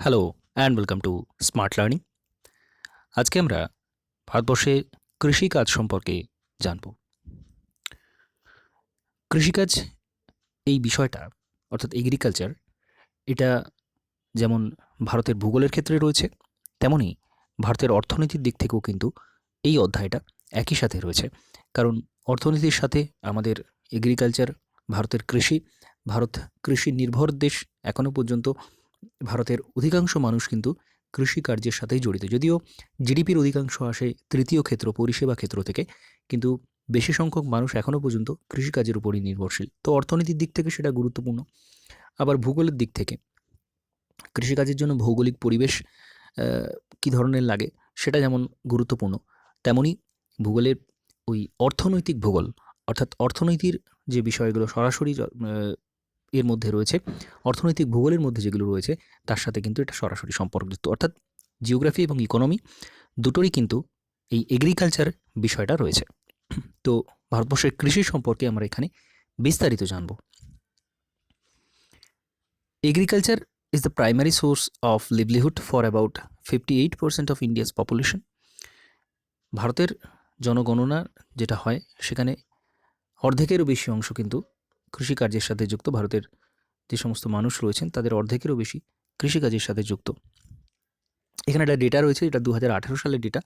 Hello and welcome to smart learning. আজকে আমরা ভারতবর্ষে কৃষিকাজ সম্পর্কে জানব। কৃষিকাজ এই বিষয়টা অর্থাৎ এগ্রিকালচার, এটা যেমন ভারতের ভূগোলের ক্ষেত্রে রয়েছে, তেমনই ভারতের অর্থনীতির দিক থেকেও কিন্তু এই অধ্যায়টা একই সাথে রয়েছে। কারণ অর্থনীতির সাথে আমাদের এগ্রিকালচার, ভারতের কৃষি, ভারত কৃষি নির্ভর দেশ। এখনও পর্যন্ত ভারতের অধিকাংশ মানুষ কিন্তু কৃষিকার্যের সাথেই জড়িত। যদিও জিডিপির অধিকাংশ আসে তৃতীয় ক্ষেত্র, পরিষেবা ক্ষেত্র থেকে, কিন্তু বেশি সংখ্যক মানুষ এখনও পর্যন্ত কৃষিকাজের উপরই নির্ভরশীল। তো অর্থনীতির দিক থেকে সেটা গুরুত্বপূর্ণ। আবার ভূগোলের দিক থেকে কৃষিকাজের জন্য ভৌগোলিক পরিবেশ কী ধরনের লাগে সেটা যেমন গুরুত্বপূর্ণ, তেমনই ভূগোলের ওই অর্থনৈতিক ভূগোল, অর্থাৎ অর্থনীতির যে বিষয়গুলো সরাসরি এর মধ্যে রয়েছে, অর্থনৈতিক ভূগোলের মধ্যে যেগুলো রয়েছে তার সাথে কিন্তু এটা সরাসরি সম্পর্কযুক্ত। অর্থাৎ জিওগ্রাফি এবং ইকোনমি দুটোরই কিন্তু এই এগ্রিকালচার বিষয়টা রয়েছে। তো ভারতবর্ষের কৃষি সম্পর্কে আমরা এখানে বিস্তারিত জানব। Agriculture is the primary source of livelihood for about 58% of India's population. ভারতের জনগণনা যেটা হয় সেখানে অর্ধেকেরও বেশি অংশ কিন্তু কৃষিকার্যের সাথে যুক্ত। ভারতের যে সমস্ত মানুষ রয়েছেন তাদের অর্ধেকেরও বেশি কৃষিকাজের সাথে যুক্ত। এখানে একটা ডেটা রয়েছে, এটা 2018 সালের ডেটা,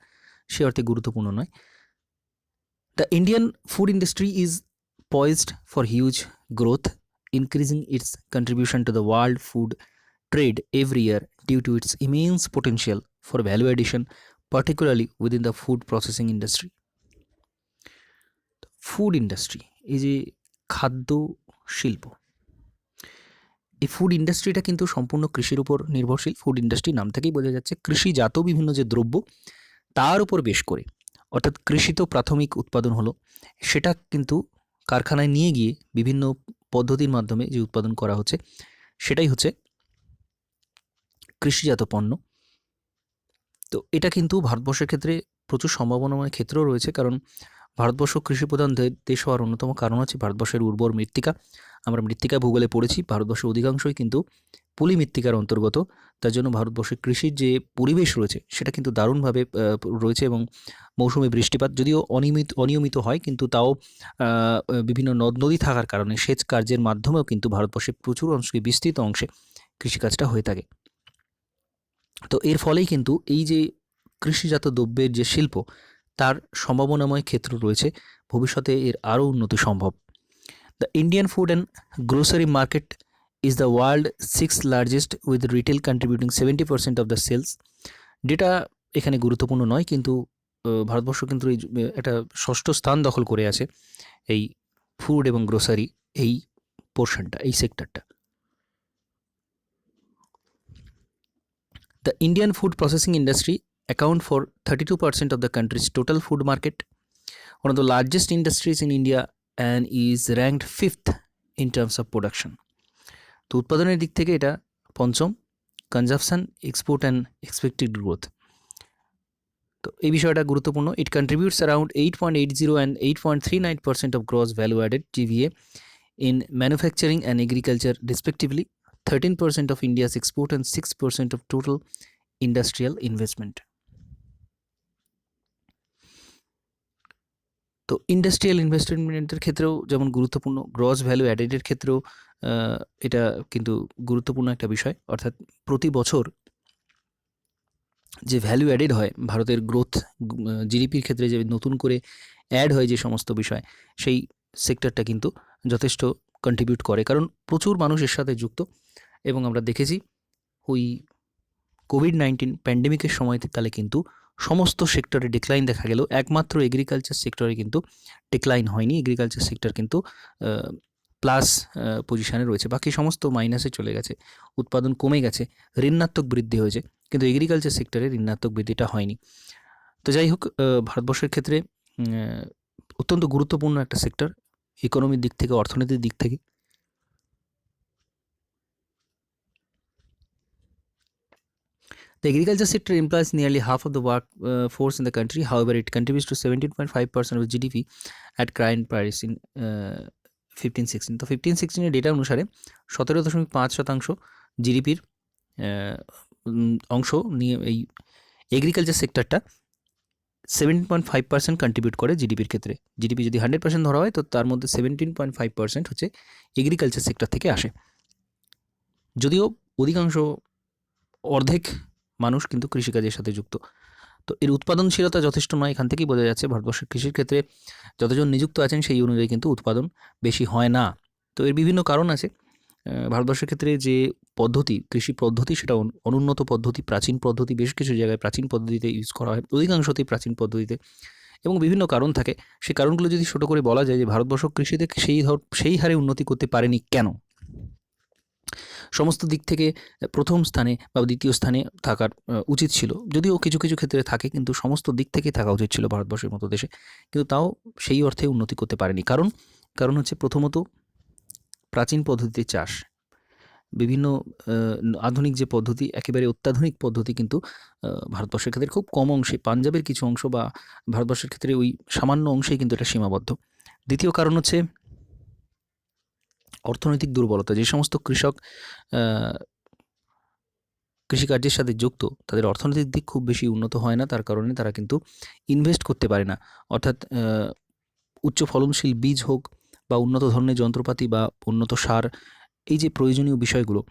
সে অর্থে গুরুত্বপূর্ণ নয়। The Indian food industry is poised for huge growth, increasing its contribution to the world food trade every year due to its immense potential for value addition, particularly within the food processing industry. Food industry, এই যে খাদ্য শিল্প, এই food ইন্ডাস্ট্রিটা কিন্তু সম্পূর্ণ কৃষির উপর নির্ভরশীল। ফুড ইন্ডাস্ট্রি নাম থেকেই বোঝা যাচ্ছে কৃষিজাত বিভিন্ন যে দ্রব্য তার উপর বেশ করে, অর্থাৎ কৃষিত প্রাথমিক উৎপাদন হলো, সেটা কিন্তু কারখানায় নিয়ে গিয়ে বিভিন্ন পদ্ধতির মাধ্যমে যে উৎপাদন করা হচ্ছে সেটাই হচ্ছে কৃষিজাত পণ্য। তো এটা কিন্তু ভারতবর্ষের ক্ষেত্রে প্রচুর সম্ভাবনাময় ক্ষেত্রও রয়েছে, কারণ ভারতবর্ষ কৃষিপ্রধান দেশ হওয়ার অন্যতম কারণ হচ্ছে ভারতবর্ষের উর্বর মৃত্তিকা। আমরা মৃত্তিকা ভূগোলে পড়েছি, ভারতবর্ষের অধিকাংশই কিন্তু পলি মৃত্তিকার অন্তর্গত। তার জন্য ভারতবর্ষের কৃষির যে পরিবেশ রয়েছে সেটা কিন্তু দারুণভাবে রয়েছে, এবং মৌসুমী বৃষ্টিপাত যদিও অনিয়মিত হয়, কিন্তু তাও বিভিন্ন নদ নদী থাকার কারণে সেচ কার্যের মাধ্যমেও কিন্তু ভারতবর্ষের প্রচুর অংশে, বিস্তৃত অংশে কৃষিকাজটা হয়ে থাকে। তো এর ফলেই কিন্তু এই যে কৃষিজাত দ্রব্যের যে শিল্প, তার সম্ভাবনাময় ক্ষেত্র রয়েছে, ভবিষ্যতে এর আরও উন্নতি সম্ভব। The Indian food and grocery market is the world 6th largest with retail contributing 70% of the sales. Data এখানে গুরুত্বপূর্ণ নয়, কিন্তু ভারতবর্ষ কিন্তু এই একটা ষষ্ঠ স্থান দখল করে আছে এই ফুড এবং গ্রোসারি এই পোর্শনটা, এই সেক্টরটা। The Indian food processing industry account for 32% of the country's total food market, one of the largest industries in India, and is ranked 5th in terms of production. তো উৎপাদনের দিক থেকে এটা পঞ্চম, consumption, export and expected growth. তো এই বিষয়টা গুরুত্বপূর্ণ। ইট contributes around 8.80 and 8.39% of gross value added GVA in manufacturing and agriculture respectively, 13% of India's export and 6% of total industrial investment. তো ইন্ডাস্ট্রিয়াল ইনভেস্টমেন্টের ক্ষেত্রেও যেমন গুরুত্বপূর্ণ, গ্রস ভ্যালু অ্যাডেডের ক্ষেত্রেও এটা কিন্তু গুরুত্বপূর্ণ একটা বিষয়। অর্থাৎ প্রতি বছর যে ভ্যালু অ্যাডেড হয় ভারতের গ্রোথ, জিডিপির ক্ষেত্রে যে নতুন করে অ্যাড হয় যে সমস্ত বিষয়, সেই সেক্টরটা কিন্তু যথেষ্ট কন্ট্রিবিউট করে, কারণ প্রচুর মানুষ এর সাথে যুক্ত। এবং আমরা দেখেছি ওই কোভিড-19 প্যান্ডেমিকের সময়কালে কিন্তু সমস্ত সেক্টরে ডিক্লাইন দেখা গেল, একমাত্র এগ্রিকালচার সেক্টরে কিন্তু ডিক্লাইন হয়নি। এগ্রিকালচার সেক্টর কিন্তু প্লাস পজিশানে রয়েছে, বাকি সমস্ত মাইনাসে চলে গেছে, উৎপাদন কমে গেছে, ঋণাত্মক বৃদ্ধি হয়েছে, কিন্তু এগ্রিকালচার সেক্টরে ঋণাত্মক বৃদ্ধিটা হয়নি। তো যাই হোক, ভারতবর্ষের ক্ষেত্রে অত্যন্ত গুরুত্বপূর্ণ একটা সেক্টর, ইকোনমির দিক থেকে, অর্থনীতির দিক থেকে। The agriculture sector employs nearly half of the workforce in the country. However, it contributes to 17.5% of GDP at current price in 15-16. তো 15-16 এর ডেটা অনুসারে 17.5% জিডিপির অংশ নিয়ে এই এগ্রিকালচার সেক্টরটা 17.5% কন্ট্রিবিউট করে জিডিপির ক্ষেত্রে। জিডিপি যদি 100% ধরা হয় তো তার মধ্যে 17.5% হচ্ছে এগ্রিকালচার সেক্টর থেকে আসে। যদিও অধিকাংশ অর্ধেক মানুষ কিন্তু কৃষিকাজের সাথে যুক্ত। তো এর উৎপাদনশীলতা যথেষ্ট নয়, এখান থেকেই বোঝা যাচ্ছে ভারতবর্ষের কৃষির ক্ষেত্রে যতজন নিযুক্ত আছেন সেই অনুযায়ী কিন্তু উৎপাদন বেশি হয় না। তো এর বিভিন্ন কারণ আছে। ভারতবর্ষের ক্ষেত্রে যে পদ্ধতি, কৃষি পদ্ধতি, সেটা অনুন্নত পদ্ধতি, প্রাচীন পদ্ধতি, বেশ কিছু জায়গায় প্রাচীন পদ্ধতিতে ইউজ করা হয়, অধিকাংশতেই প্রাচীন পদ্ধতিতে, এবং বিভিন্ন কারণ থাকে। সেই কারণগুলো যদি ছোটো করে বলা যায় যে ভারতবর্ষ কৃষিতে সেই হারে উন্নতি করতে পারেনি কেন? সমস্ত দিক থেকে প্রথম স্থানে বা দ্বিতীয় স্থানে থাকার উচিত ছিল, যদিও কিছু কিছু ক্ষেত্রে থাকে, কিন্তু সমস্ত দিক থেকেই থাকা উচিত ছিল ভারতবর্ষের মতো দেশে, কিন্তু তাও সেই অর্থে উন্নতি করতে পারেনি। কারণ হচ্ছে প্রথমত প্রাচীন পদ্ধতিতে চাষ, বিভিন্ন আধুনিক যে পদ্ধতি, একেবারে অত্যাধুনিক পদ্ধতি কিন্তু ভারতবর্ষের ক্ষেত্রে খুব কম অংশে, পাঞ্জাবের কিছু অংশ বা ভারতবর্ষের ক্ষেত্রে ওই সামান্য অংশেই কিন্তু এটা সীমাবদ্ধ। দ্বিতীয় কারণ হচ্ছে অর্থনৈতিক দুর্বলতা। যে সমস্ত কৃষক কৃষিকার্যের সাথে যুক্ত, তাদের অর্থনৈতিক দিক খুব বেশি উন্নত হয় না, তার কারণে তারা কিন্তু ইনভেস্ট করতে পারে না। অর্থাৎ উচ্চ ফলনশীল বীজ হোক বা উন্নত ধরনের যন্ত্রপাতি বা উন্নত সার, এই যে প্রয়োজনীয় বিষয়গুলো,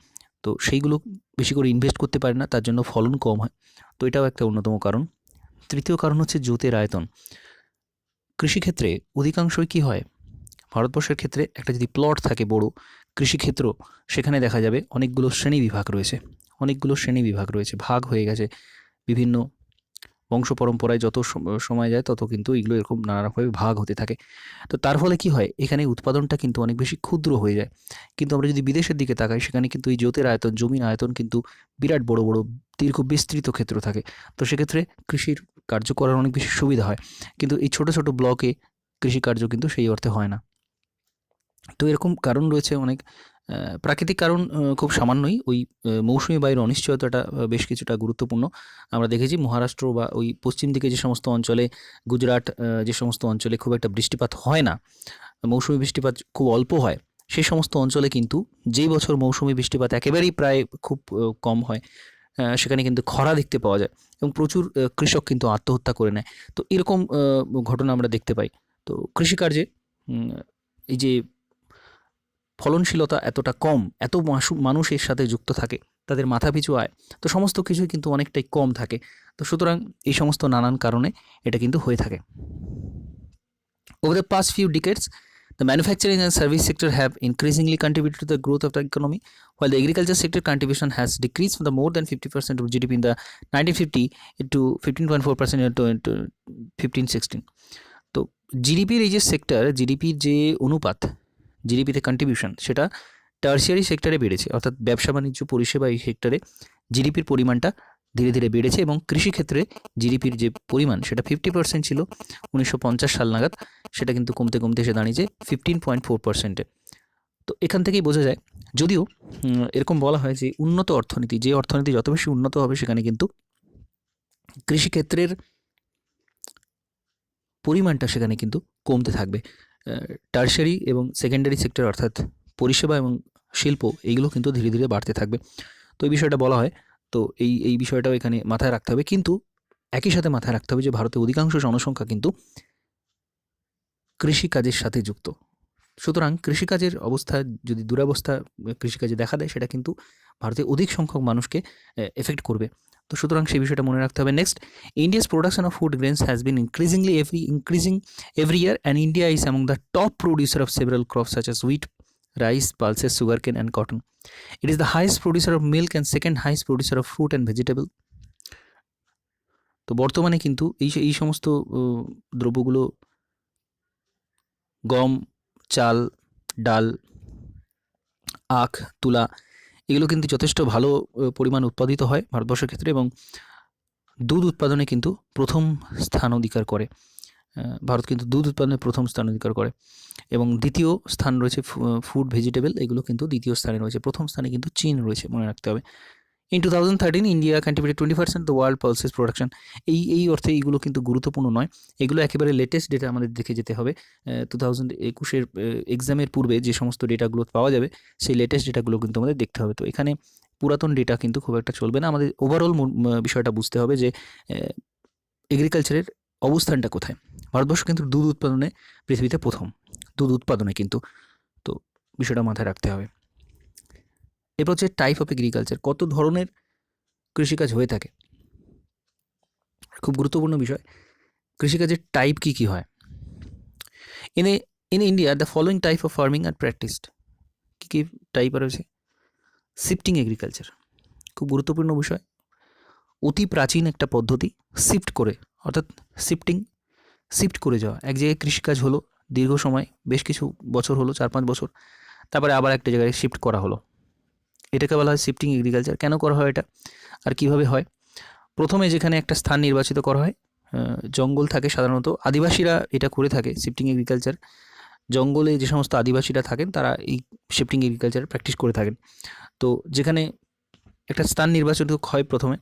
তো সেইগুলো বেশি করে ইনভেস্ট করতে পারে না, তার জন্য ফলন কম হয়। তো এটাও একটা অন্যতম কারণ। তৃতীয় কারণ হচ্ছে জোতের আয়তন। কৃষিক্ষেত্রে অধিকাংশই কী হয়, ভারতবর্ষের ক্ষেত্রে একটা যদি প্লট থাকে বড় কৃষিক্ষেত্র, সেখানে দেখা যাবে অনেকগুলো শ্রেণীবিভাগ রয়েছে, ভাগ হয়ে গেছে বিভিন্ন বংশ পরম্পরায়। যত সময় যায় তত কিন্তু এগুলো এরকম নানারকমভাবে ভাগ হতে থাকে। তো তার ফলে কি হয়, এখানে উৎপাদনটা কিন্তু অনেক বেশি ক্ষুদ্র হয়ে যায়। কিন্তু আমরা যদি বিদেশের দিকে তাকাই, সেখানে কিন্তু এই জোতের আয়তন, জমির আয়তন কিন্তু বিরাট বড় বড় দীর্ঘ বিস্তৃত ক্ষেত্র থাকে। তো সেক্ষেত্রে কৃষির কার্য করার অনেক বেশি সুবিধা হয়, কিন্তু এই ছোট ছোট ব্লকে কৃষিকার্য কিন্তু সেই অর্থে হয় না। তো এরকম কারণ রয়েছে অনেক। প্রাকৃতিক কারণ খুব সামান্যই, ওই মৌসুমি বায়ুর অনিশ্চয়তাটা বেশ কিছুটা গুরুত্বপূর্ণ। আমরা দেখেছি মহারাষ্ট্র বা ওই পশ্চিম দিকে যে সমস্ত অঞ্চলে, গুজরাট, যে সমস্ত অঞ্চলে খুব একটা বৃষ্টিপাত হয় না, মৌসুমি বৃষ্টিপাত খুব অল্প হয়, সেই সমস্ত অঞ্চলে কিন্তু যেই বছর মৌসুমি বৃষ্টিপাত একেবারেই প্রায় খুব কম হয়, সেখানে কিন্তু খরা দেখতে পাওয়া যায় এবং প্রচুর কৃষক কিন্তু আত্মহত্যা করে নেয়। তো এরকম ঘটনা আমরা দেখতে পাই। তো কৃষিকার্যে এই যে ফলনশীলতা এতটা কম, এত মানুষ এর সাথে যুক্ত থাকে, তাদের মাথাপিছু আয়, তো সমস্ত কিছুই কিন্তু অনেকটাই কম থাকে। তো সুতরাং এই সমস্ত নানান কারণে এটা কিন্তু হয়ে থাকে। Over the past few decades, the manufacturing and service sector have increasingly contributed to the growth of the economy, while the agriculture sector contribution has decreased from the more than 50% of GDP in the 1950 to 15.4% into 15-16. তো জিডিপির এই যে sector, জিডিপির যে অনুপাত, জিডিপিতে contribution, সেটা tertiary সেক্টরে বেড়েছে, অর্থাৎ ব্যবসা বাণিজ্য পরিষেবা এই সেক্টরে জিডিপির পরিমাণটা ধীরে ধীরে বেড়েছে, এবং কৃষিক্ষেত্রে জিডিপির যে পরিমাণ সেটা 50% ছিল 1950 সাল নাগাদ, সেটা কিন্তু কমতে কমতে এসে দাঁড়িয়েছে 15.4%-এ। তো এখান থেকেই বোঝা যায়, যদিও এরকম বলা হয় যে উন্নত অর্থনীতি, যে অর্থনীতি যত বেশি উন্নত হবে, সেখানে কিন্তু কৃষিক্ষেত্রের পরিমাণটা সেখানে কিন্তু কমতে থাকবে। টার্শারি এবং সেকেন্ডারি সেক্টর, অর্থাৎ পরিষেবা এবং শিল্প, এইগুলো কিন্তু ধীরে ধীরে বাড়তে থাকবে। তো এই বিষয়টা বলা হয়। তো এই বিষয়টাও এখানে মাথায় রাখতে হবে, কিন্তু একই সাথে মাথায় রাখতে হবে যে ভারতের অধিকাংশ জনসংখ্যা কিন্তু কৃষিকাজের সাথে যুক্ত। সুতরাং কৃষিকাজের অবস্থা যদি দুরবস্থা কৃষিকাজে দেখা দেয়, সেটা কিন্তু ভারতের অধিক সংখ্যক মানুষকে এফেক্ট করবে। তো সুতরাং সেই বিষয়টা মনে রাখতে হবে। Next, India's production of food grains has been increasing every year, and India is among the top producer of several crops such as wheat, rice, pulses, sugarcane and cotton. It is the highest producer of milk and second highest producer of fruit and vegetable. তো বর্তমানে কিন্তু এই সমস্ত দ্রব্যগুলো, গম, চাল, ডাল, আখ, তুলা, এগুলো কিন্তু যথেষ্ট ভালো পরিমাণ উৎপাদিত হয় ভারতবর্ষের ক্ষেত্রে, এবং দুধ উৎপাদনে কিন্তু প্রথম স্থান অধিকার করে। ভারত কিন্তু দুধ উৎপাদনে প্রথম স্থান অধিকার করে, এবং দ্বিতীয় স্থান রয়েছে ফুড, ভেজিটেবল, এগুলো কিন্তু দ্বিতীয় স্থানে রয়েছে। প্রথম স্থানে কিন্তু চীন রয়েছে, মনে রাখতে হবে। In 2013, India contributed 20% of the world pulses production. এই অর্থে এইগুলো কিন্তু গুরুত্বপূর্ণ নয়, এগুলো একেবারে লেটেস্ট ডেটা আমাদের দেখে যেতে হবে। 2021 এক্সামের পূর্বে যে সমস্ত ডেটাগুলো পাওয়া যাবে, সেই লেটেস্ট ডেটাগুলো কিন্তু আমাদের দেখতে হবে। তো এখানে পুরাতন ডেটা কিন্তু খুব একটা চলবে না। আমাদের ওভারঅল বিষয়টা বুঝতে হবে যে এগ্রিকালচারের অবস্থানটা কোথায়। ভারতবর্ষ কিন্তু দুধ উৎপাদনে পৃথিবীতে প্রথম, দুধ উৎপাদনে কিন্তু। তো বিষয়টা মাথায় রাখতে হবে। এরপর হচ্ছে টাইপ অফ এগ্রিকালচার, কত ধরনের কৃষিকাজ হয়ে থাকে। খুব গুরুত্বপূর্ণ বিষয়, কৃষিকাজের টাইপ কী কী হয়। In India the following type of farming are practised, কী কী টাইপ রয়েছে। শিফটিং এগ্রিকালচার, খুব গুরুত্বপূর্ণ বিষয়, অতি প্রাচীন একটা পদ্ধতি, শিফট করে, অর্থাৎ শিফট করে যাওয়া। এক জায়গায় কৃষিকাজ হলো দীর্ঘ সময়, বেশ কিছু বছর হলো, 4-5 বছর, তারপরে আবার একটা জায়গায় শিফট করা হলো, এটাকে বলা হয় শিফটিং এগ্রিকালচার। কেন করা হয় এটা, আর কিভাবে হয়। প্রথমে যেখানে একটা স্থান নির্বাচিত করা হয়, জঙ্গল থাকে সাধারণত, আদিবাসীরা এটা করে থাকে শিফটিং এগ্রিকালচার। জঙ্গলে যে সমস্ত আদিবাসীরা থাকেন তারা এই শিফটিং এগ্রিকালচার প্র্যাকটিস করে থাকেন। তো যেখানে একটা স্থান নির্বাচিত হয় প্রথমে,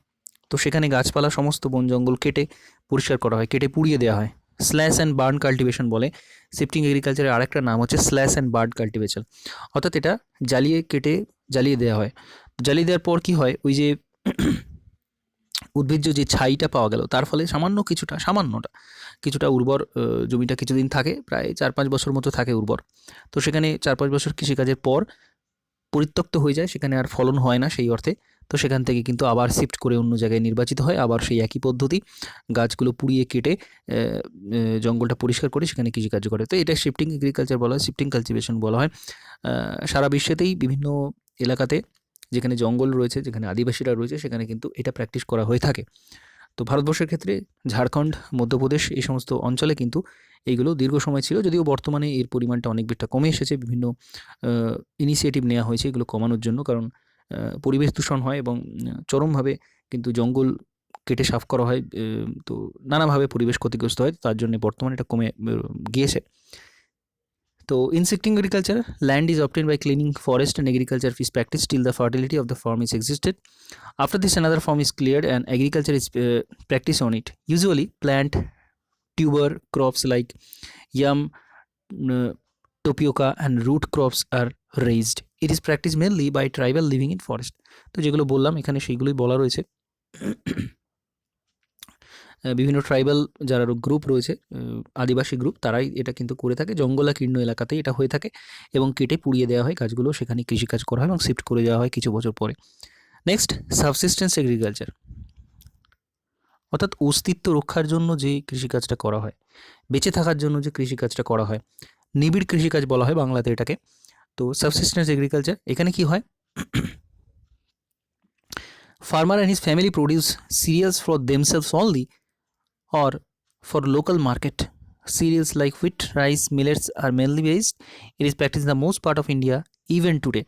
তো সেখানে গাছপালা সমস্ত বন জঙ্গল কেটে পরিষ্কার করা হয়, কেটে পুড়িয়ে দেওয়া হয়। স্ল্যাশ অ্যান্ড বার্ন কাল্টিভেশন বলে। শিফটিং এগ্রিকালচারের আরেকটা নাম হচ্ছে স্ল্যাশ অ্যান্ড বার্ন কাল্টিভেশন, অর্থাৎ এটা জ্বালিয়ে দেওয়া হয়। জ্বালিয়ে দেওয়ার পর কি হয়, ওই যে উদ্ভিজ্জ যে ছাইটা পাওয়া গেল, তার ফলে কিছুটা উর্বর জমিটা কিছুদিন থাকে, প্রায় 4-5 বছর মতো থাকে উর্বর। তো সেখানে 4-5 বছর কৃষিকাজের পর পরিত্যক্ত হয়ে যায়, সেখানে আর ফলন হয় না সেই অর্থে। তো সেখান থেকে কিন্তু আবার শিফট করে অন্য জায়গায় নির্বাচিত হয়, আবার সেই একই পদ্ধতি, গাছগুলো পুড়িয়ে কেটে জঙ্গলটা পরিষ্কার করে সেখানে কৃষিকার্য করে। তো এটা শিফটিং এগ্রিকালচার বলা হয়, শিফটিং কালটিভেশন বলা হয়। সারা বিশ্বেতেই বিভিন্ন এলাকাতে যেখানে জঙ্গল রয়েছে, যেখানে আদিবাসীরা রয়েছে, সেখানে কিন্তু এটা প্র্যাকটিস করা হয়ে থাকে। তো ভারতবর্ষের ক্ষেত্রে ঝাড়খণ্ড, মধ্যপ্রদেশ এই সমস্ত অঞ্চলে কিন্তু এইগুলো দীর্ঘ সময় ছিল, যদিও বর্তমানে এর পরিমাণটা অনেকটা কমে এসেছে। বিভিন্ন ইনিশিয়েটিভ নেওয়া হয়েছে এগুলো কমানোর জন্য, কারণ পরিবেশ দূষণ হয় এবং চরমভাবে কিন্তু জঙ্গল কেটে সাফ করা হয়, তো নানাভাবে পরিবেশ ক্ষতিগ্রস্ত হয়, তার জন্য বর্তমানে এটা কমে গিয়েছে। তো in shifting agriculture, land is obtained by cleaning forest and agriculture is practiced till the fertility of the farm is existed. After this, another farm is cleared and agriculture is practiced on it. Usually, plant tuber crops like yam, tapioca and root crops are raised. It is practiced mainly by tribal living in forest. তো যেগুলো বললাম এখানে সেইগুলোই বলা রয়েছে। বিভিন্ন tribal যারা group রয়েছে, আদিবাসী গ্রুপ, তারাই এটা কিন্তু করে থাকে। জঙ্গলাকীর্ণ এলাকাতেই এটা হয়ে থাকে এবং কেটে পুড়িয়ে দেওয়া হয় গাছগুলো, সেখানে কৃষিকাজ করা হয় এবং শিফট করে দেওয়া হয় কিছু বছর পরে। নেক্সট, সাবসিস্টেন্স এগ্রিকালচার, অর্থাৎ অস্তিত্ব রক্ষার জন্য যে কৃষিকাজটা করা হয়, বেঁচে থাকার জন্য যে কৃষিকাজটা করা হয়, নিবিড় কৃষিকাজ বলা হয় বাংলাতে এটাকে। তো সাবসিস্টেন্স এগ্রিকালচার, এখানে কি হয়, farmer and his family produce serials for themselves only or for local market. Cereals like wheat, rice, millets are mainly based. It is practiced in the most part of India even today.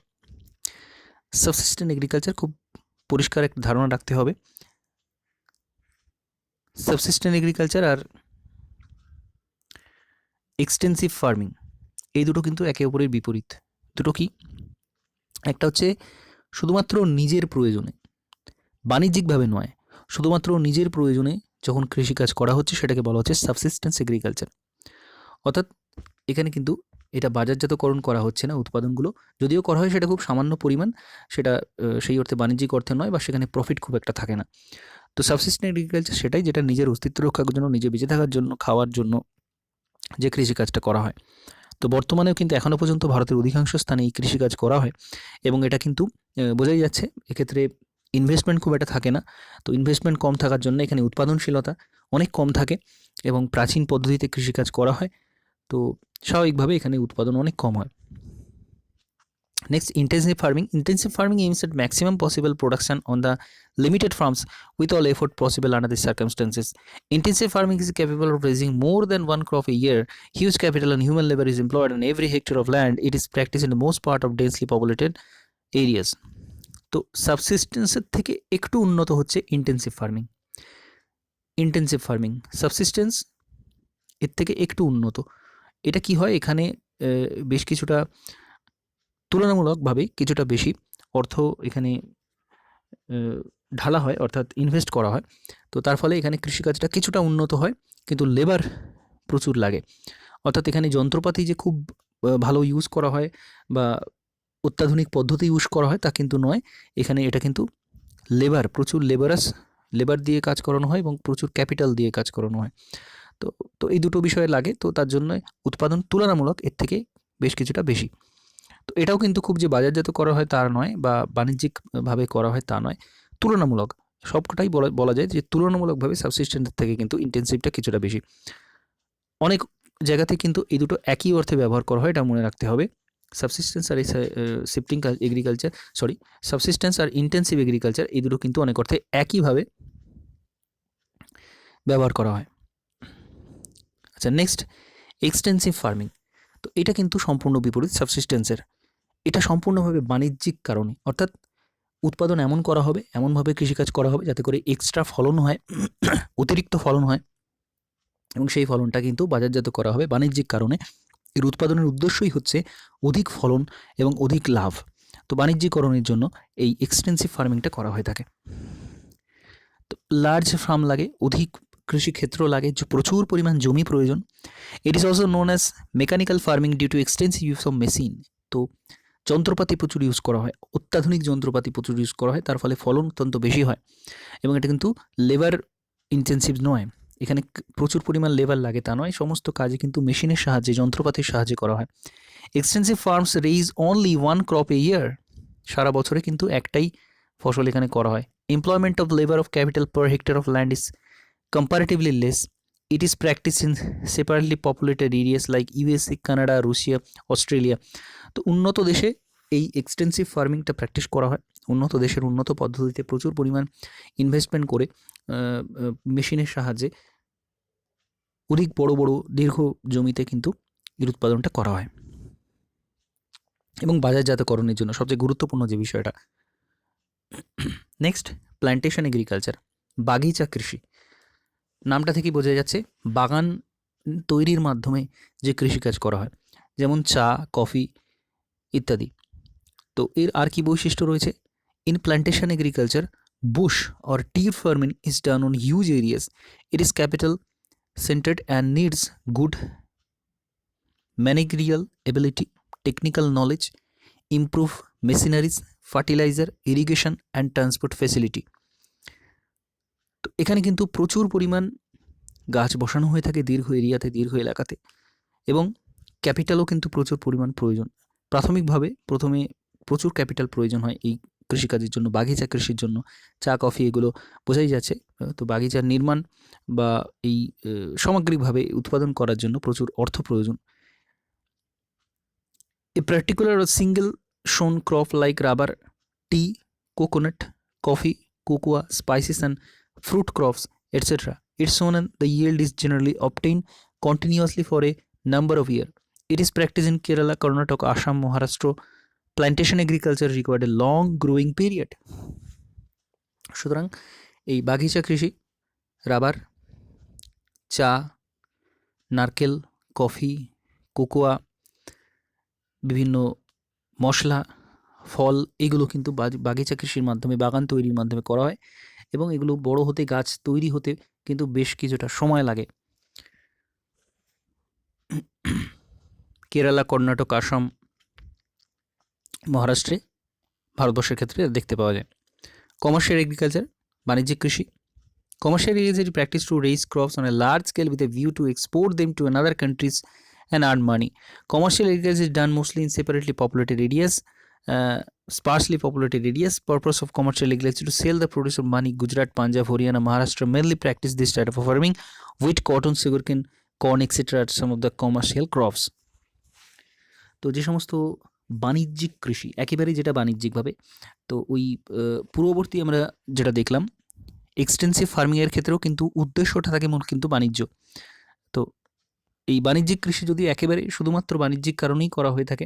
Subsistence agriculture খুব পরিষ্কার একটা ধারণা রাখতে হবে। Subsistence agriculture আর extensive farming, এই দুটো কিন্তু একে অপরের বিপরীত। দুটো কি, একটা হচ্ছে শুধুমাত্র নিজের প্রয়োজনে, বাণিজ্যিকভাবে নয়, শুধুমাত্র নিজের প্রয়োজনে যখন কৃষিকাজ করা হচ্ছে সেটাকে বলা হচ্ছে সাবসিস্টেন্স এগ্রিকালচার। অর্থাৎ এখানে কিন্তু এটা বাজারজাতকরণ করা হচ্ছে না, উৎপাদনগুলো যদিও করা হয় সেটা খুব সামান্য পরিমাণ, সেটা সেই অর্থে বাণিজ্যিক অর্থে নয়, বা সেখানে প্রফিট খুব একটা থাকে না। তো সাবসিস্টেন্স এগ্রিকালচার সেটাই, যেটা নিজের অস্তিত্ব রক্ষার জন্য, নিজে বেঁচে থাকার জন্য, খাওয়ার জন্য যে কৃষিকাজটা করা হয়। তো বর্তমানেও কিন্তু এখনও পর্যন্ত ভারতের অধিকাংশ স্থানে এই কৃষিকাজ করা হয় এবং এটা কিন্তু বোঝাই যাচ্ছে এক্ষেত্রে ইনভেস্টমেন্ট খুব একটা থাকে না। তো ইনভেস্টমেন্ট কম থাকার জন্য এখানে উৎপাদনশীলতা অনেক কম থাকে এবং প্রাচীন পদ্ধতিতে কৃষিকাজ করা হয়, তো স্বাভাবিকভাবে এখানে উৎপাদন অনেক কম হয়। Next, intensive farming. Intensive farming aims at maximum possible production on the limited farms with all effort possible under the circumstances. Intensive farming is capable of raising more than one crop a year. Huge capital and human labor is employed on every hectare of land. It is practiced in the most part of densely populated areas. তো সাবসিস্টেন্সের থেকে একটু উন্নত হচ্ছে intensive farming. Intensive farming, subsistence এর থেকে একটু উন্নত। এটা কি হয়, এখানে বেশ কিছুটা তুলনামূলকভাবে কিছুটা বেশি অর্থ এখানে ঢালা হয়, অর্থাৎ ইনভেস্ট করা হয়। তো তার ফলে এখানে কৃষিকাজটা কিছুটা উন্নত হয়, কিন্তু লেবার প্রচুর লাগে। অর্থাৎ এখানে যন্ত্রপাতি যে খুব ভালো ইউজ করা হয় বা অত্যাধুনিক পদ্ধতি ইউজ করা হয় তা কিন্তু নয়, এখানে এটা কিন্তু প্রচুর লেবার দিয়ে কাজ করানো হয় এবং প্রচুর ক্যাপিটাল দিয়ে কাজ করানো হয়। তো তো এই দুটো বিষয় লাগে, তো তার জন্য উৎপাদন তুলনামূলক এর থেকে বেশ কিছুটা বেশি। তো এটাও কিন্তু খুব যে বাজারজাত করা হয় তা নয়, বা বাণিজ্যিকভাবে করা হয় তা নয়, তুলনামূলক সবকটাই বলা যায় যে তুলনামূলকভাবে সাবসিস্টেন্সের থেকে কিন্তু ইন্টেন্সিভটা কিছুটা বেশি। অনেক জায়গাতে কিন্তু এই দুটো একই অর্থে ব্যবহার করা হয়, এটা মনে রাখতে হবে। সাবসিস্টেন্স আর শিফটিং এগ্রিকালচার, সাবসিস্টেন্স আর ইন্টেন্সিভ এগ্রিকালচার, এই দুটো কিন্তু অনেক অর্থে একইভাবে ব্যবহার করা হয়। আচ্ছা, নেক্সট এক্সটেন্সিভ ফার্মিং। তো এটা কিন্তু সম্পূর্ণ বিপরীত সাবসিস্টেন্সের। এটা সম্পূর্ণভাবে বাণিজ্যিক কারণে, অর্থাৎ উৎপাদন এমনভাবে কৃষিকাজ করা হবে যাতে করে এক্সট্রা ফলন হয়, অতিরিক্ত ফলন হয়, এবং সেই ফলনটা কিন্তু বাজারজাত করা হবে বাণিজ্যিক কারণে। এর উৎপাদনের উদ্দেশ্যই হচ্ছে অধিক ফলন এবং অধিক লাভ। তো বাণিজ্যিকরণের জন্য এই এক্সটেন্সিভ ফার্মিংটা করা হয়ে থাকে। তো লার্জ ফার্ম লাগে, অধিক কৃষিক্ষেত্র লাগে, প্রচুর পরিমাণ জমি প্রয়োজন। It is also known as mechanical farming due to extensive use of machine. তো যন্ত্রপাতি প্রচুর ইউজ করা হয়, অত্যাধুনিক যন্ত্রপাতি প্রচুর ইউজ করা হয়, তার ফলে ফলন অত্যন্ত বেশি হয়, এবং এটা কিন্তু লেবার ইন্টেন্সিভ নয়। এখানে প্রচুর পরিমাণ লেবার লাগে তা নয়, সমস্ত কাজে কিন্তু মেশিনের সাহায্যে, যন্ত্রপাতির সাহায্যে করা হয়। Extensive farms raise only one crop a year. সারা বছরে কিন্তু একটাই ফসল এখানে করা হয়। Employment of labour of capital per hectare of land is comparatively less. It is practiced in separately populated areas like USA, Canada, Russia, Australia. তো উন্নত দেশে এই এক্সটেন্সিভ ফার্মিংটা প্র্যাকটিস করা হয়। উন্নত দেশের উন্নত পদ্ধতিতে প্রচুর পরিমাণ ইনভেস্টমেন্ট করে মেশিনের সাহায্যে অধিক বড় বড় দীর্ঘ জমিতে কিন্তু এর উৎপাদনটা করা হয়। এবং বাজারজাতকরণের জন্য সবচেয়ে গুরুত্বপূর্ণ যে বিষয়টা, নেক্সট প্ল্যান্টেশন এগ্রিকালচার, বাগিচা কৃষি। নামটা থেকেই বোঝা যাচ্ছে বাগান তৈরির মাধ্যমে যে কৃষিকাজ করা হয়, যেমন চা, কফি ইত্যাদি। তো এর আর কি বৈশিষ্ট্য রয়েছে? In plantation agriculture, Bush or T farming is done on huge areas. It is capital centered and needs good managerial ability, technical knowledge, improve machineries, fertilizer, irrigation and transport facility. তো এখানে কিন্তু প্রচুর পরিমাণ গাছ বসানো হয়ে থাকে দীর্ঘ এরিয়াতে, দীর্ঘ এলাকাতে, এবং ক্যাপিটালও কিন্তু প্রচুর পরিমাণ প্রয়োজন। প্রথমে প্রচুর ক্যাপিটাল প্রয়োজন হয় এই কৃষিকাজের জন্য, বাগিচা কৃষির জন্য। চা, কফি এগুলো বোঝাই যাচ্ছে। তো বাগিচার নির্মাণ বা এই সামগ্রিকভাবে উৎপাদন করার জন্য প্রচুর অর্থ প্রয়োজন। এ পার্টিকুলার সিঙ্গেল শোন crop like rubber, T, coconut, coffee, cocoa, spices and fruit crops, etc. It's shown and the yield is generally obtained continuously for a number of years. It is practiced in Kerala, Karnataka, Assam, Maharashtra. Plantation agriculture required a long growing period. সুতরাং এই বাগিচা কৃষি, rubber, চা, নারকেল, coffee, cocoa, বিভিন্ন মশলা, ফল, এগুলো কিন্তু বাগিচা কৃষির মাধ্যমে, বাগান তৈরির মাধ্যমে করা হয়, এবং এগুলো বড় হতে, গাছ তৈরি হতে কিন্তু বেশ কিছুটা সময় লাগে। কেরালা, কর্ণাটক, আসাম, মহারাষ্ট্রে, ভারতবর্ষের ক্ষেত্রে দেখতে পাওয়া যায়। কমার্শিয়াল এগ্রিকালচার, বাণিজ্যিক কৃষি। Commercial agriculture practice to raise crops on a large scale with a view to export them to another countries and earn money. Commercial agriculture is done mostly in separately populated areas, sparsely populated areas. Purpose of commercial agriculture to sell the produce of money. Gujarat, Punjab, Haryana, Maharashtra mainly practice this type of farming. Wheat, cotton, sugarcane, corn, etc. are some of the commercial crops. তো যে সমস্ত বাণিজ্যিক কৃষি, একেবারেই যেটা বাণিজ্যিকভাবে, তো ওই পূর্ববর্তী আমরা যেটা দেখলাম এক্সটেন্সিভ ফার্মিংয়ের ক্ষেত্রেও কিন্তু উদ্দেশ্যটা থাকে মূল কিন্তু বাণিজ্য। তো এই বাণিজ্যিক কৃষি যদি একেবারে শুধুমাত্র বাণিজ্যিক কারণেই করা হয়ে থাকে,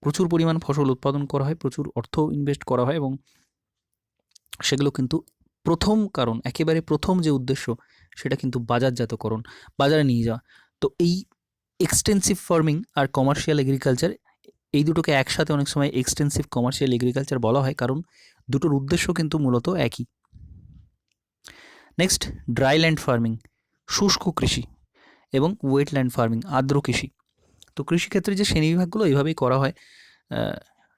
প্রচুর পরিমাণ ফসল উৎপাদন করা হয়, প্রচুর অর্থ ইনভেস্ট করা হয়, এবং সেগুলো কিন্তু একেবারে প্রথম যে উদ্দেশ্য সেটা কিন্তু বাজারজাতকরণ, বাজারে নিয়ে যাওয়া। তো এই এক্সটেন্সিভ ফার্মিং আর কমার্শিয়াল এগ্রিকালচার, এই দুটোকে একসাথে অনেক সময় এক্সটেন্সিভ কমার্শিয়াল এগ্রিকালচার বলা হয়, কারণ দুটোর উদ্দেশ্য কিন্তু মূলত একই। নেক্সট, ড্রাইল্যান্ড ফার্মিং, শুষ্ক কৃষি, এবং ওয়েটল্যান্ড ফার্মিং, আর্দ্র কৃষি। তো কৃষিক্ষেত্রে যে শ্রেণীবিভাগগুলো এইভাবেই করা হয়।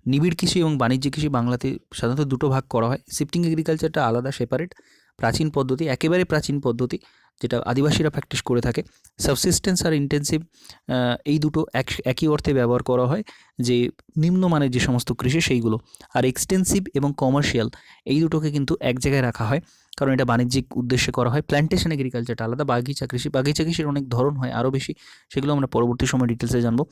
নিবিড় কৃষি এবং বাণিজ্যিক কৃষি বাংলাতে সাধারণত দুটো ভাগ করা হয়। শিফটিং এগ্রিকালচারটা আলাদা সেপারেট প্রাচীন পদ্ধতি, একেবারে প্রাচীন পদ্ধতি যেটা আদিবাসীরা প্র্যাকটিস করে থাকে। সাবসিস্টেন্স আর ইন্টেন্সিভ এই দুটো একই অর্থে ব্যবহার করা হয়, যে নিম্নমানের যে সমস্ত কৃষি সেইগুলো। আর এক্সটেন্সিভ এবং কমার্শিয়াল এই দুটোকে কিন্তু এক জায়গায় রাখা হয়, কারণ এটা বাণিজ্যিক উদ্দেশ্যে করা হয়। প্ল্যান্টেশন এগ্রিকালচারটা আলাদা। বাগিচা কৃষির অনেক ধরন হয়, আরও বেশি, সেগুলো আমরা পরবর্তী সময় ডিটেলসে জানবো।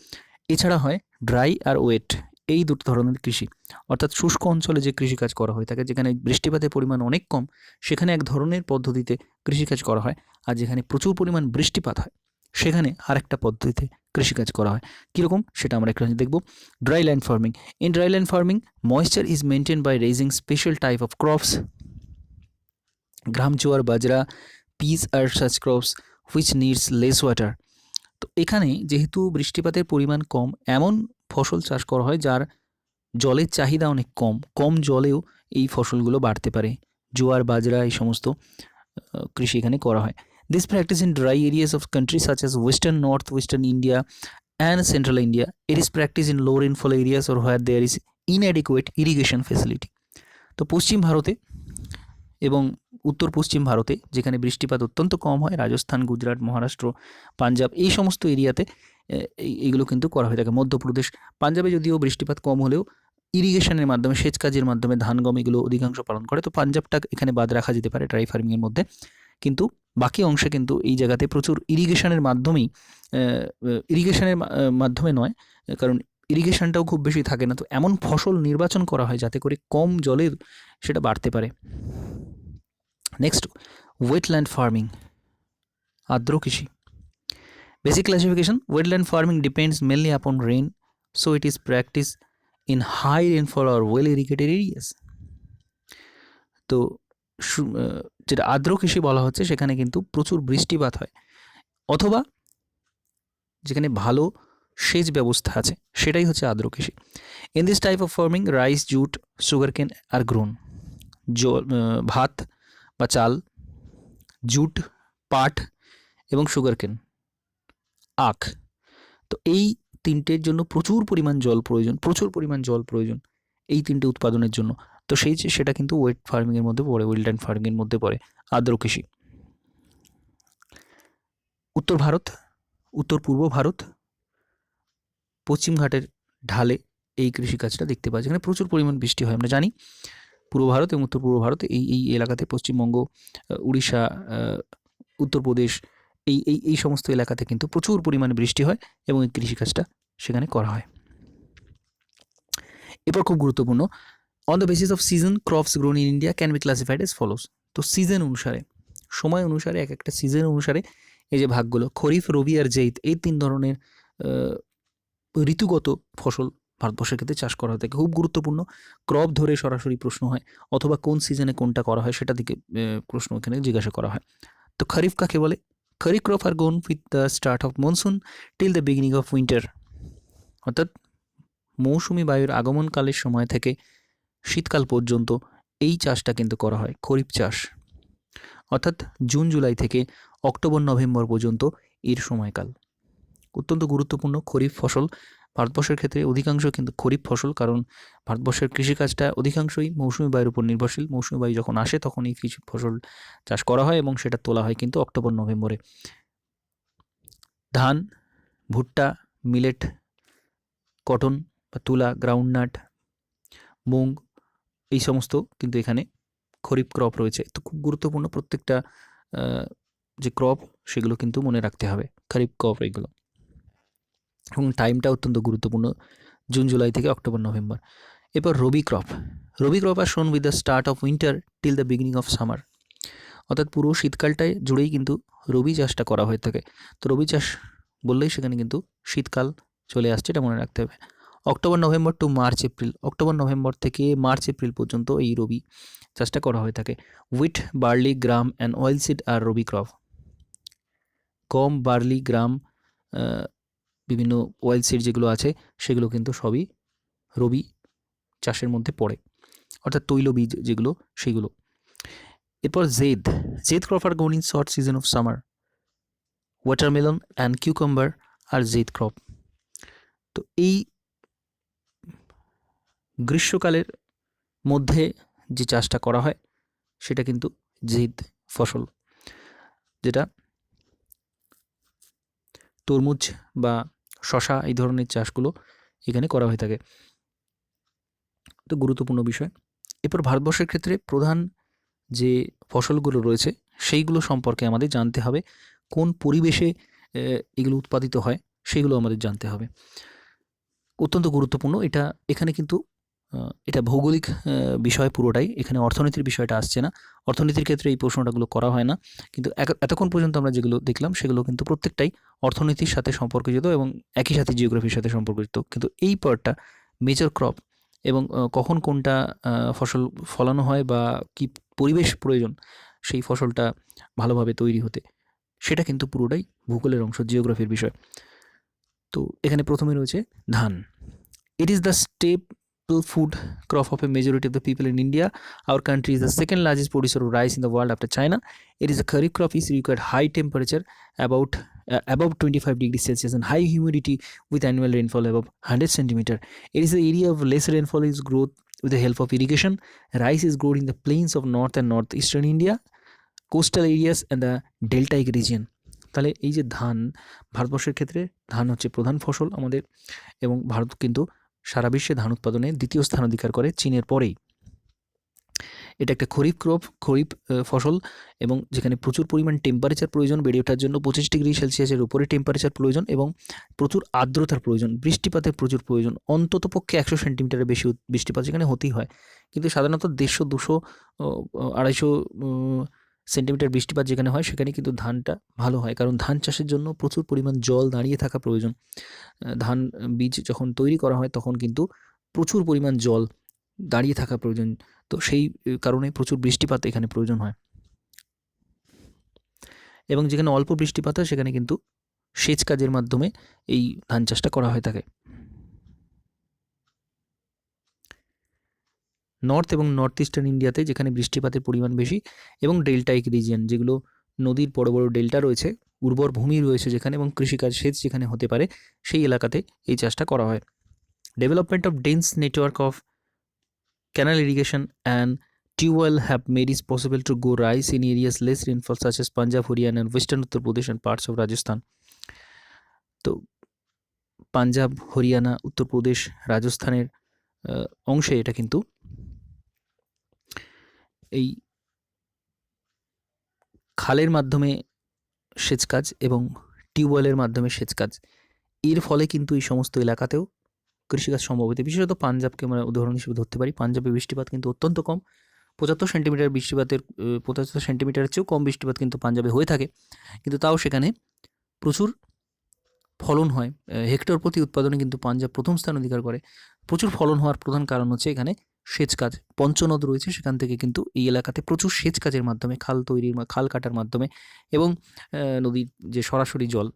এছাড়া হয় ড্রাই আর ওয়েট, এই দুটো ধরনের কৃষি। অর্থাৎ শুষ্ক অঞ্চলে যে কৃষিকাজ করা হয় থাকে, যেখানে বৃষ্টিপাতের পরিমাণ অনেক কম, সেখানে এক ধরনের পদ্ধতিতে কৃষিকাজ করা হয়। আর যেখানে প্রচুর পরিমাণ বৃষ্টিপাত হয়, সেখানে আরেকটা পদ্ধতিতে কৃষিকাজ করা হয়। কীরকম সেটা আমরা একটু দেখব। Dry land farming. In dry land farming, moisture is maintain by raising special type of crops, gram, jowar, bajra, peas are such crops which needs less water. তো এখানে যেহেতু বৃষ্টিপাতের পরিমাণ কম, এমন ফসল চাষ করা হয় যার জলের চাহিদা অনেক কম, কম জলেও এই ফসলগুলো বাড়তে পারে। জোয়ার, বাজরা এই সমস্ত কৃষি এখানে করা হয়। This practice in dry areas of country such as western, north western India and central India. It is practice in low rainfall areas or where there is inadequate irrigation facility. তো পশ্চিম ভারতে এবং উত্তর পশ্চিম ভারতে, যেখানে বৃষ্টিপাত অত্যন্ত কম হয়, রাজস্থান, গুজরাট, মহারাষ্ট্র, পাঞ্জাব এই সমস্ত এরিয়াতে এইগুলো কিন্তু করা হয়ে থাকে। মধ্যপ্রদেশ, পাঞ্জাবে যদিও বৃষ্টিপাত কম হলেও ইরিগেশনের মাধ্যমে, সেচ কাজের মাধ্যমে ধান, গম এগুলো অধিকাংশ পালন করে। তো পাঞ্জাবটা এখানে বাদ রাখা যেতে পারে ড্রাই ফার্মিংয়ের মধ্যে, কিন্তু বাকি অংশে কিন্তু এই জায়গাতে প্রচুর ইরিগেশনের মাধ্যমে নয়, কারণ ইরিগেশনটাও খুব বেশি থাকে না। তো এমন ফসল নির্বাচন করা হয় যাতে করে কম জলের সেটা বাড়তে পারে। নেক্সট, ওয়েটল্যান্ড ফার্মিং, আর্দ্র কৃষি। Basic classification: wetland farming depends mainly upon rain, so it is practiced in high rainfall or well irrigated areas. তো যেটা আর্দ্র কৃষি বলা হচ্ছে, সেখানে কিন্তু প্রচুর বৃষ্টিপাত হয়, অথবা যেখানে ভালো সেচ ব্যবস্থা আছে, সেটাই হচ্ছে আর্দ্র কৃষি। In this type of farming, rice, jute, sugarcane are grown. ভাত বা চাল, জুট, পাট এবং সুগারকেন, আখ। তো এই তিনটের জন্য প্রচুর পরিমাণ জল প্রয়োজন, এই তিনটে উৎপাদনের জন্য। তো সেটা কিন্তু ওয়েট ফার্মিংয়ের মধ্যে পড়ে, ওয়েটল্যান্ড ফার্মিংয়ের মধ্যে পড়ে আর্দ্র কৃষি। উত্তর ভারত, উত্তর পূর্ব ভারত, পশ্চিম ঘাটের ঢালে এই কৃষিকাজটা দেখতে পাওয়া যায়। এখানে প্রচুর পরিমাণ বৃষ্টি হয়, আমরা জানি। পূর্ব ভারত এবং উত্তর পূর্ব ভারত এই এলাকাতে, পশ্চিমবঙ্গ, উড়িষ্যা, উত্তরপ্রদেশ, এই সমস্ত এলাকাতে কিন্তু প্রচুর পরিমাণে বৃষ্টি হয় এবং এই কৃষিকাজটা সেখানে করা হয়। এরপর খুব গুরুত্বপূর্ণ, on the basis off season, crops grown in India can be classified S follows. তো সিজন অনুসারে, সময় অনুসারে, এক একটা সিজন অনুসারে এই যে ভাগগুলো, খরিফ, রবি আর জেইদ, এই তিন ধরনের ঋতুগত ফসল ভারতবর্ষের ক্ষেত্রে চাষ করা হয়ে থাকে। খুব গুরুত্বপূর্ণ, ক্রপ ধরে সরাসরি প্রশ্ন হয়, অথবা কোন সিজনে কোনটা করা হয় সেটা থেকে প্রশ্ন এখানে জিজ্ঞাসা করা হয়। তো খরিফ কাকে বলে? Kharif crop are grown with the start of monsoon till the beginning of winter. অর্থাৎ মৌসুমি বায়ুর আগমনকালের সময় থেকে শীতকাল পর্যন্ত এই চাষটা কিন্তু করা হয়, খরিফ চাষ। অর্থাৎ জুন জুলাই থেকে অক্টোবর নভেম্বর পর্যন্ত এর সময়কাল। অত্যন্ত গুরুত্বপূর্ণ খরিফ ফসল ভারতবর্ষের ক্ষেত্রে, অধিকাংশ কিন্তু খরিফ ফসল, কারণ ভারতবর্ষের কৃষিকাজটা অধিকাংশই মৌসুমি বায়ুর উপর নির্ভরশীল। মৌসুমি বায়ু যখন আসে তখন এই কৃষি ফসল চাষ করা হয় এবং সেটা তোলা হয় কিন্তু অক্টোবর নভেম্বরে। ধান, ভুট্টা, মিলেট, কটন বা তুলা, গ্রাউন্ডনাট, মুগ, এই সমস্ত কিন্তু এখানে খরিফ ক্রপ রয়েছে। তো খুব গুরুত্বপূর্ণ, প্রত্যেকটা যে ক্রপ সেগুলো কিন্তু মনে রাখতে হবে, খরিফ ক্রপ এগুলো। এবং টাইমটা অত্যন্ত গুরুত্বপূর্ণ, জুন জুলাই থেকে অক্টোবর নভেম্বর। এরপর রবি ক্রপ আর শোন with the start of winter till the beginning of summer. অর্থাৎ পুরো শীতকালটায় জুড়েই কিন্তু রবি চাষটা করা হয়ে থাকে। তো রবি চাষ বললেই সেখানে কিন্তু শীতকাল চলে আসছে, এটা মনে রাখতে হবে। October November to March April, October November থেকে মার্চ এপ্রিল পর্যন্ত এই রবি চাষটা করা হয়ে থাকে। Wheat, barley, gram and oilseed are rabi crop. গম, বার্লি, গ্রাম, বিভিন্ন অয়েলসিড যেগুলো আছে সেগুলো কিন্তু সবই রবি চাষের মধ্যে পড়ে, অর্থাৎ তৈলবীজ যেগুলো সেগুলো। এরপর zaid crop are grown in short season of summer. Watermelon and cucumber are zaid crop. তো এই গ্রীষ্মকালের মধ্যে যে চাষটা করা হয় সেটা কিন্তু জিদ ফসল, যেটা তরমুজ বা শশা এই ধরনের চাষগুলো এখানে করা হয়ে থাকে। তো গুরুত্বপূর্ণ বিষয়। এরপর ভারতবর্ষের ক্ষেত্রে প্রধান যে ফসলগুলো রয়েছে সেইগুলো সম্পর্কে আমাদের জানতে হবে, কোন পরিবেশে এগুলো উৎপাদিত হয় সেগুলো আমাদের জানতে হবে। অত্যন্ত গুরুত্বপূর্ণ এটা। এখানে কিন্তু এটা ভৌগোলিক বিষয় পুরোটাই, এখানে অর্থনীতির বিষয়টা আসছে না। অর্থনীতির ক্ষেত্রে এই প্রশ্নটাগুলো করা হয় না, কিন্তু এতক্ষণ পর্যন্ত আমরা যেগুলো দেখলাম সেগুলো কিন্তু প্রত্যেকটাই অর্থনীতির সাথে সম্পর্কিত এবং একই সাথে জিওগ্রাফির সাথে সম্পর্কিত। কিন্তু এই পার্টটা মেজর ক্রপ এবং কখন কোনটা ফসল ফলানো হয় বা কি পরিবেশ প্রয়োজন সেই ফসলটা ভালোভাবে তৈরি হতে, সেটা কিন্তু পুরোটাই ভূগোলের অংশ, জিওগ্রাফির বিষয়। তো এখানে প্রথমে রয়েছে ধান। ইট is the staple food crop of a majority of the people in India. Our country is the second largest producer of rice in the world after China. It is a kharif crop is required high temperature about above 25 degrees Celsius and high humidity with annual rainfall above 100 centimeter. It is the area of less rainfall is growth with the help of irrigation. Rice is grown in the plains of north and northeastern India, coastal areas and the deltaic region. তাহলে এই যে ধান, ভারতবর্ষের ক্ষেত্রে ধান হচ্ছে প্রধান ফসল আমাদের, এবং ভারত কিন্তু সারা বিশ্বে ধান উৎপাদনে দ্বিতীয় স্থান অধিকার করে চীনের পরেই। এটা একটা খরিফ ক্রপ, খরিফ ফসল, এবং যেখানে প্রচুর পরিমাণ টেম্পারেচার প্রয়োজন বেড়ে ওঠার জন্য। 25 ডিগ্রি সেলসিয়াসের উপরে টেম্পারেচার প্রয়োজন এবং প্রচুর আর্দ্রতার প্রয়োজন, বৃষ্টিপাতের প্রচুর প্রয়োজন। অন্তত পক্ষে 100 সেন্টিমিটারের বেশি বৃষ্টিপাত যেখানে হতেই হয়, কিন্তু সাধারণত 150, 200, 250 সেন্টিমিটার বৃষ্টিপাত যেখানে হয় সেখানে কিন্তু ধানটা ভালো হয়, কারণ ধান চাষের জন্য প্রচুর পরিমাণ জল দাঁড়িয়ে থাকা প্রয়োজন। ধান বীজ যখন তৈরি করা হয় তখন কিন্তু প্রচুর পরিমাণ জল দাঁড়িয়ে থাকা প্রয়োজন, তো সেই কারণে প্রচুর বৃষ্টিপাত এখানে প্রয়োজন হয়। এবং যেখানে অল্প বৃষ্টিপাত হয় সেখানে কিন্তু সেচ কাজের মাধ্যমে এই ধান চাষটা করা হয়ে থাকে। নর্থ এবং নর্থ ইস্টার্ন ইন্ডিয়াতে যেখানে বৃষ্টিপাতের পরিমাণ বেশি, এবং ডেল্টাইক রিজিয়ন যেগুলো নদীর বড় বড় ডেল্টা রয়েছে, উর্বর ভূমি রয়েছে যেখানে, এবং কৃষিকাজ সেচ যেখানে হতে পারে সেই এলাকাতে এই চাষটা করা হয়। Development of dense network of canal irrigation and tubewell have made it possible to grow rice in areas less rainfall such as Punjab, Haryana and western Uttar Pradesh and parts of Rajasthan. তো পাঞ্জাব, হরিয়ানা, উত্তরপ্রদেশ, রাজস্থানের অংশে এটা কিন্তু এই খালের মাধ্যমে সেচ কাজ এবং টিউবওয়েলের মাধ্যমে সেচ কাজ, এর ফলে কিন্তু এই সমস্ত এলাকাতেও কৃষিকাজ সম্ভব হতে। বিশেষত পাঞ্জাবকে আমরা উদাহরণ হিসেবে ধরতে পারি। পাঞ্জাবে বৃষ্টিপাত কিন্তু অত্যন্ত কম, 75 সেন্টিমিটার বৃষ্টিপাতের 75 সেন্টিমিটারের চেয়েও কম বৃষ্টিপাত কিন্তু পাঞ্জাবে হয়ে থাকে, কিন্তু তাও সেখানে প্রচুর ফলন হয়। হেক্টর প্রতি উৎপাদনে কিন্তু পাঞ্জাব প্রথম স্থান অধিকার করে। প্রচুর ফলন হওয়ার প্রধান কারণ হচ্ছে এখানে সেচ কাজ। পঞ্চনদ রয়েছে, সেখান থেকে কিন্তু এই এলাকাতে প্রচুর সেচ কাজের মাধ্যমে, খাল তৈরির, খাল কাটার মাধ্যমে এবং নদীর যে সরাসরি জল,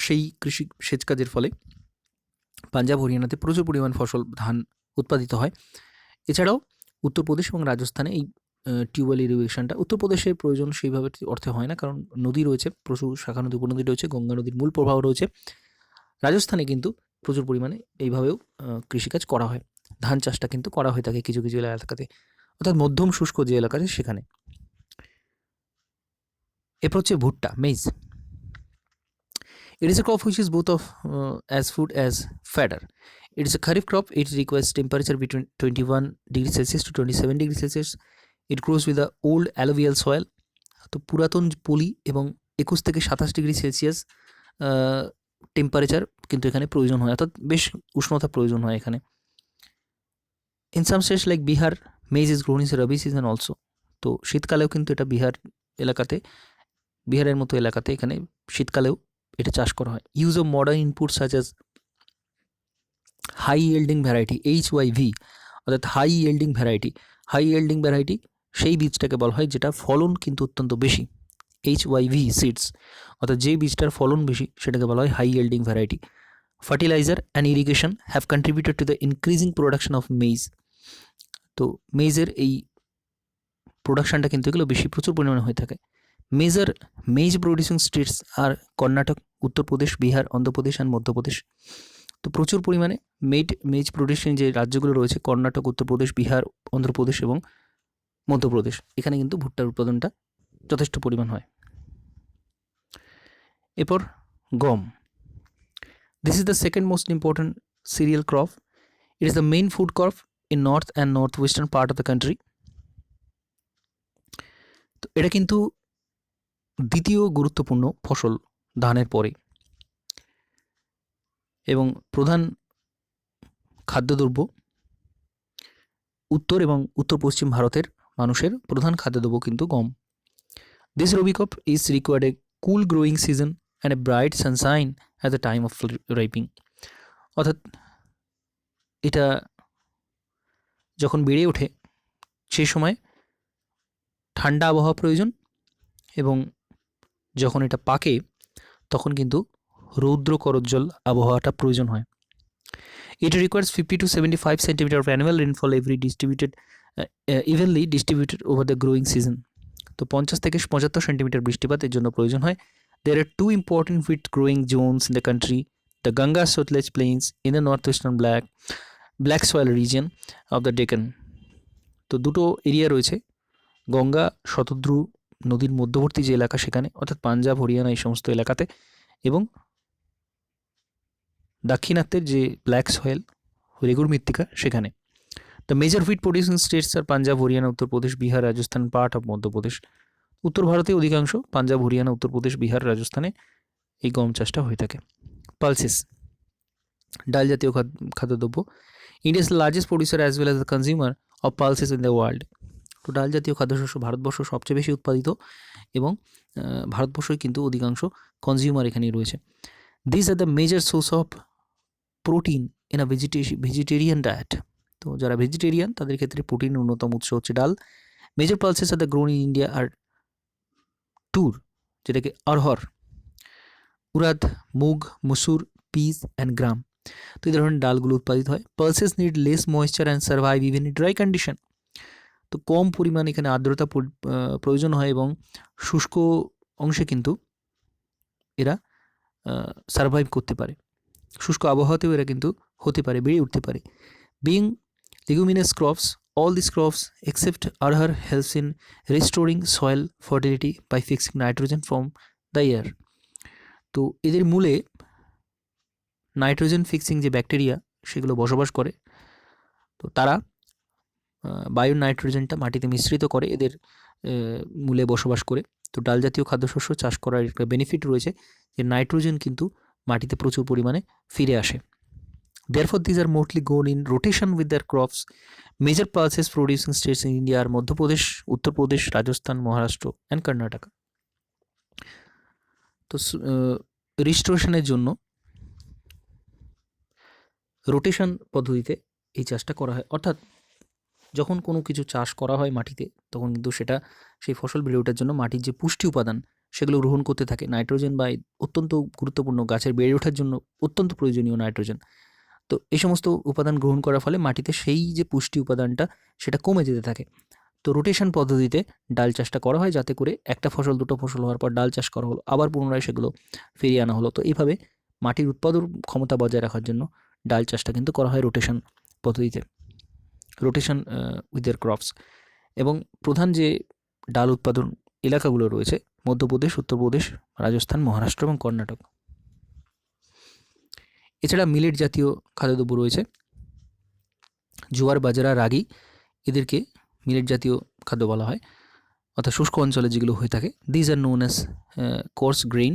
সেই কৃষি সেচ কাজের ফলে পাঞ্জাব, হরিয়ানাতে প্রচুর পরিমাণ ফসল, ধান উৎপাদিত হয়। এছাড়াও উত্তরপ্রদেশ এবং রাজস্থানে এই টিউবওয়েল ইরিগেশনটা, উত্তরপ্রদেশের প্রয়োজন সেইভাবে অর্থে হয় না, কারণ নদী রয়েছে, প্রচুর শাখা নদী, উপনদী রয়েছে, গঙ্গা নদীর মূল প্রবাহ রয়েছে। রাজস্থানে কিন্তু প্রচুর পরিমাণে এইভাবেও কৃষিকাজ করা হয়। ধান চাষটা কিন্তু করা হয়ে থাকে কিছু কিছু এলাকাতে, অর্থাৎ মধ্যম শুষ্ক যে এলাকা আছে সেখানে। এরপর হচ্ছে ভুট্টা, maids. It is a crop which is both of as food as fodder. It is a kharif crop. It requires temperature between 21 degrees Celsius to 27 degrees Celsius. It grows with the old alluvial soil. তো পুরাতন পলি এবং 21 থেকে 27 degree Celsius temperature কিন্তু এখানে প্রয়োজন হয়, অর্থাৎ বেশ উষ্ণতা প্রয়োজন হয় এখানে। In some states like Bihar, maize is grown in rabi season also. তো শীতকালেও কিন্তু এটা বিহার এলাকাতে, বিহারের মতো এলাকাতে এখানে শীতকালেও এটা চাষ করা হয়। Use of modern input such as high yielding variety, HYV, অর্থাৎ high yielding variety. High yielding variety সেই বীজটাকে বলা হয় যেটা ফলন কিন্তু অত্যন্ত বেশি, HYV সিডস, অর্থাৎ যে বীজটার ফলন বেশি সেটাকে বলা হয় high yielding variety. Fertiliser and irrigation have contributed to the increasing production of maize. তো মেইজের এই প্রোডাকশানটা কিন্তু এগুলো বেশি, প্রচুর পরিমাণে হয়ে থাকে। Major maize producing states are Karnataka, Uttar Pradesh, Bihar, Andhra Pradesh and Madhya Pradesh. তো প্রচুর পরিমাণে মেজ প্রোডিউসিং যে রাজ্যগুলো রয়েছে কর্ণাটক, উত্তরপ্রদেশ, বিহার, অন্ধ্রপ্রদেশ এবং মধ্যপ্রদেশ, এখানে কিন্তু ভুট্টার উৎপাদনটা যথেষ্ট পরিমাণ হয়। এরপর গম। This is the second most important serial crop. It is the main food crop in north and north western part of the country. তো এটা কিন্তু দ্বিতীয় গুরুত্বপূর্ণ ফসল ধানের পরে এবং প্রধান খাদ্যদ্রব্য উত্তর এবং উত্তর পশ্চিম ভারতের মানুষের প্রধান খাদ্যদ্রব্য কিন্তু গম। This rabi crop is required a cool growing season and a bright sunshine at the time of ripening. অর্থাৎ এটা যখন বেড়ে ওঠে সেই সময় ঠান্ডা আবহাওয়া প্রয়োজন এবং যখন এটা পাকে তখন কিন্তু রৌদ্র করজ্জ্বল আবহাওয়াটা প্রয়োজন হয়। It requires 50 to 75 centimeter of annual rainfall evenly distributed over the growing season. তো 50 থেকে 75 সেন্টিমিটার বৃষ্টিপাত এর জন্য প্রয়োজন হয়। There are two important wheat growing zones in the country: the Ganga Sutlej Plains in the northwestern black soil region of the Deccan. তো দুটো area রয়েছে, গঙ্গা শতদ্রু নদীর মধ্যবর্তী যে এলাকা সেখানে, অর্থাৎ পাঞ্জাব, হরিয়ানা এই সমস্ত এলাকাতে, এবং দাক্ষিণাত্যের যে ব্ল্যাক সয়েল রেগুর মৃত্তিকা সেখানে। The major wheat producing states are Punjab, Haryana, Uttar Pradesh, Bihar, Rajasthan, part of Madhya Pradesh. উত্তর ভারতে অধিকাংশ পাঞ্জাব, হরিয়ানা, উত্তরপ্রদেশ, বিহার, রাজস্থানে এই গম চাষটা হয়ে থাকে। পালসেস, ডাল জাতীয় খাদ্যদ্রব্য। India is the largest producer as well as the consumer of pulses in the world. তো ডাল জাতীয় খাদ্যশস্য ভারতবর্ষ সবচেয়ে বেশি উৎপাদিত এবং ভারতবর্ষই কিন্তু অধিকাংশ কনজিউমার এখানেই রয়েছে। This are the major source of protein in a vegetarian diet. তো যারা ভেজিটেরিয়ান তাদের ক্ষেত্রে প্রোটিনের অন্যতম উৎস হচ্ছে ডাল। Major pulses are the grown in India are tur, যেটাকে অরহর, উড়াদ, মুগ, মসুর, পিস অ্যান্ড গ্রাম। তো এই ধরনের ডালগুলো উৎপাদিত হয়। Pulses need less moisture and survive even in dry condition. তো কম পরিমাণ এখানে আর্দ্রতা প্রয়োজন হয় এবং শুষ্ক অংশে কিন্তু এরা সার্ভাইভ করতে পারে, শুষ্ক আবহাওয়াতেও এরা কিন্তু হতে পারে, বেড়ে উঠতে পারে। Being leguminous crops, all these crops except arhar helps in restoring soil fertility by fixing nitrogen from the air. তো এদের মূলে নাইট্রোজেন ফিক্সিং যে ব্যাকটেরিয়া সেগুলো বসবাস করে। তো তারা বায়ুর নাইট্রোজেনটা মাটিতে মিশ্রিত করে এদের মূলে বসবাস করে। তো ডাল জাতীয় খাদ্যশস্য চাষ করার একটা বেনিফিট রয়েছে যে নাইট্রোজেন কিন্তু মাটিতে প্রচুর পরিমাণে ফিরে আসে। Therefore, these are mostly grown in rotation with their crops. Major pulses producing states in India are Madhya Pradesh, Uttar Pradesh, Rajasthan, Maharashtra and Karnataka. তো রিস্টোরেশনের জন্য রোটেশন পদ্ধতিতে এই চাষটা করা হয়, অর্থাৎ যখন কোনো কিছু চাষ করা হয় মাটিতে তখন কিন্তু সেটা সেই ফসল বেড়ে ওঠার জন্য মাটির যে পুষ্টি উপাদান সেগুলো গ্রহণ করতে থাকে। নাইট্রোজেন বা অত্যন্ত গুরুত্বপূর্ণ, গাছের বেড়ে ওঠার জন্য অত্যন্ত প্রয়োজনীয় নাইট্রোজেন। তো এই সমস্ত উপাদান গ্রহণ করার ফলে মাটিতে সেই যে পুষ্টি উপাদানটা সেটা কমে যেতে থাকে। তো রোটেশন পদ্ধতিতে ডাল চাষটা করা হয়, যাতে করে একটা ফসল দুটো ফসল হওয়ার পর ডাল চাষ করা হলো, আবার পুনরায় সেগুলো ফিরিয়ে আনা হলো। তো এইভাবে মাটির উৎপাদন ক্ষমতা বজায় রাখার জন্য ডাল চাষটা কিন্তু করা হয় রোটেশন পদ্ধতিতে, রোটেশন উইথ দেয়ার ক্রপস। এবং প্রধান যে ডাল উৎপাদন এলাকাগুলো রয়েছে মধ্যপ্রদেশ, উত্তরপ্রদেশ, রাজস্থান, মহারাষ্ট্র এবং কর্ণাটক। এছাড়া মিলেট জাতীয় খাদ্যদ্রব্য রয়েছে, জোয়ার, বাজরা, রাগি, এদেরকে মিলেট জাতীয় খাদ্য বলা হয়, অর্থাৎ শুষ্ক অঞ্চলে যেগুলো হয়ে থাকে। These are known as coarse grain,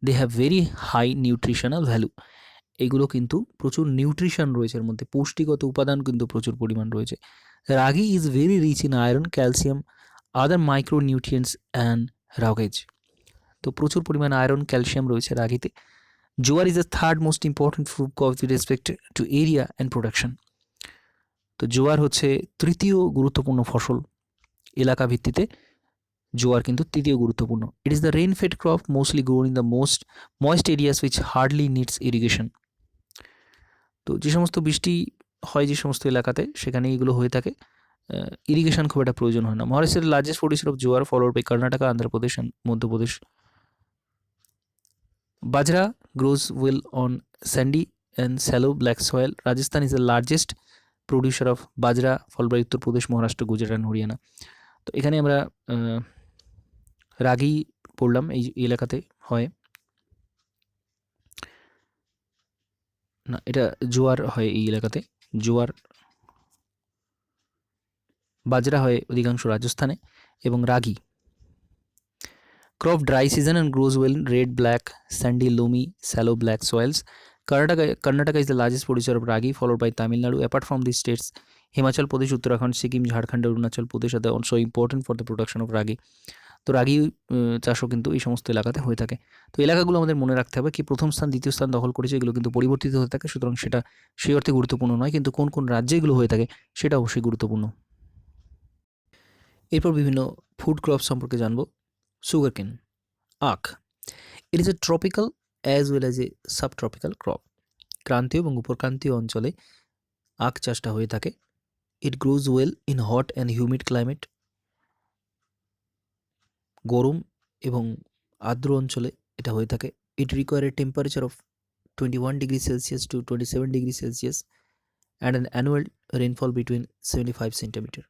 they have very high nutritional value. এগুলো কিন্তু প্রচুর নিউট্রিশন রয়েছে এর মধ্যে, পুষ্টিগত উপাদান কিন্তু প্রচুর পরিমাণ রয়েছে। Ragi is very rich in iron, calcium, other micro nutrients and roughage. তো প্রচুর পরিমাণ আয়রন, ক্যালসিয়াম রয়েছে রাগিতে। Jowar is the third most important food crop with respect to area and production. তো জোয়ার হচ্ছে তৃতীয় গুরুত্বপূর্ণ ফসল, এলাকা ভিত্তিতে জোয়ার কিন্তু তৃতীয় গুরুত্বপূর্ণ। It is the rain fed crop mostly grown in the moist areas which hardly needs irrigation. তো যে সমস্ত বৃষ্টি হয় যে সমস্ত এলাকাতে সেখানে এগুলো হয়ে থাকে, ইরিগেশন খুব একটা প্রয়োজন হয় না। মহারাষ্ট্রের largest producer of jowar followed by Karnataka, Andhra Pradesh and Madhya Pradesh. Bajra grows well on sandy and shallow black soil. Rajasthan is the largest producer of bajra, followed by Uttar Pradesh, Maharashtra, Gujarat and Haryana. তো এখানে আমরা রাগি পড়লাম, এই এলাকাতে হয় না, এটা জোয়ার হয় এই এলাকাতে, জোয়ার। বাজরা হয় অধিকাংশ রাজস্থানে এবং রাগি। Crop dry season and grows well in red, black, sandy, loamy, shallow black soils. Karnataka is the largest producer of ragi, followed by Tamil Nadu. Apart from these states, Himachal Pradesh, Uttarakhand, Sikkim, Jharkhand, and Arunachal Pradesh are also important for the production of ragi. তো রাগি চাষও কিন্তু এই সমস্ত এলাকাতে হয়ে থাকে। তো এলাকাগুলো আমাদের মনে রাখতে হবে কি প্রথম স্থান দ্বিতীয় স্থান দখল করেছে, এগুলো কিন্তু পরিবর্তিত হতে থাকে, সুতরাং সেটা সেই অর্থে গুরুত্বপূর্ণ নয়, কিন্তু কোন কোন রাজ্যে এগুলো হয়ে থাকে সেটা অবশ্যই গুরুত্বপূর্ণ। এরপর বিভিন্ন ফুড ক্রপ সম্পর্কে জানবো। সুগার কেন, আখ। It is a tropical as well as a subtropical crop. ক্রান্তীয় এবং উপক্রান্তীয় অঞ্চলে আখ চাষটা হয়ে থাকে। It grows well in hot and humid climate. গরম এবং আর্দ্র অঞ্চলে এটা হয়ে থাকে। It require a temperature of 21 degree Celsius to 27 degree Celsius and an annual rainfall between 75 centimetre.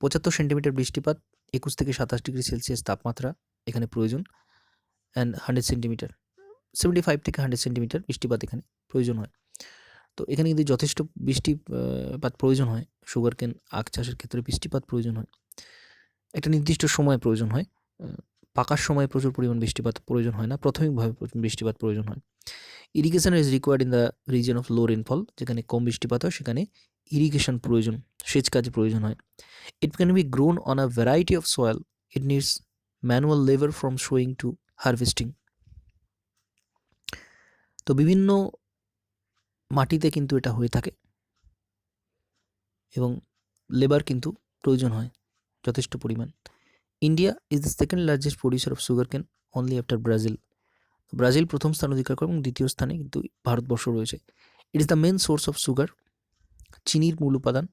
75 centimetre বৃষ্টিপাত, 21 থেকে 27 ডিগ্রি সেলসিয়াস তাপমাত্রা এখানে প্রয়োজন, অ্যান্ড 100 সেন্টিমিটার, 75 থেকে 100 সেন্টিমিটার বৃষ্টিপাত এখানে প্রয়োজন হয়। তো এখানে কিন্তু যথেষ্ট বৃষ্টিপাত প্রয়োজন হয়। সুগার কেন আখ চাষের ক্ষেত্রে বৃষ্টিপাত প্রয়োজন হয়, একটা নির্দিষ্ট সময় প্রয়োজন হয়। পাকার সময় প্রচুর পরিমাণ বৃষ্টিপাত প্রয়োজন হয় না, প্রাথমিকভাবে বৃষ্টিপাত প্রয়োজন হয়। Irrigation is required in the reason of low rainfall, যেখানে কম বৃষ্টিপাত হয় সেখানে ইরিগেশন প্রয়োজন, সেচ কাজ প্রয়োজন হয়। It can be grown on a variety of soil, it needs manual labour from sowing to harvesting. তো বিভিন্ন মাটিতে কিন্তু এটা হয়ে থাকে এবং লেবার কিন্তু প্রয়োজন হয় যথেষ্ট পরিমাণ। India is the second largest producer of sugar কেন অনলি আফটার ব্রাজিল। ব্রাজিল প্রথম স্থান অধিকার করে এবং দ্বিতীয় স্থানে কিন্তু ভারতবর্ষ রয়েছে। It is the main source of sugar, চিনির মূল উপাদান।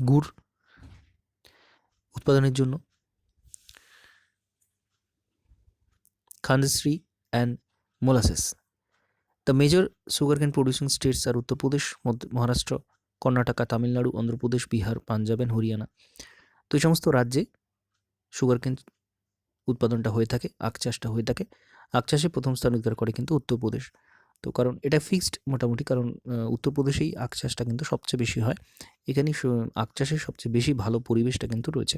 গুড় উৎপাদনের জন্য khandsari and molasses. The major sugar cane producing states are Uttar Pradesh, Maharashtra, Karnataka, Tamil Nadu, Andhra Pradesh, Bihar, Punjab and Haryana. তো এই সমস্ত রাজ্যে সুগার কেন উৎপাদনটা হয়ে থাকে, আখ চাষটা হয়ে থাকে। আখ চাষে প্রথম স্থান অধিকার করে কিন্তু উত্তরপ্রদেশ। তো কারণ এটা ফিক্সড মোটামুটি, কারণ উত্তরপ্রদেশেই আখ চাষটা কিন্তু সবচেয়ে বেশি হয়, এখানেই আখ চাষের সবচেয়ে বেশি ভালো পরিবেশটা কিন্তু রয়েছে।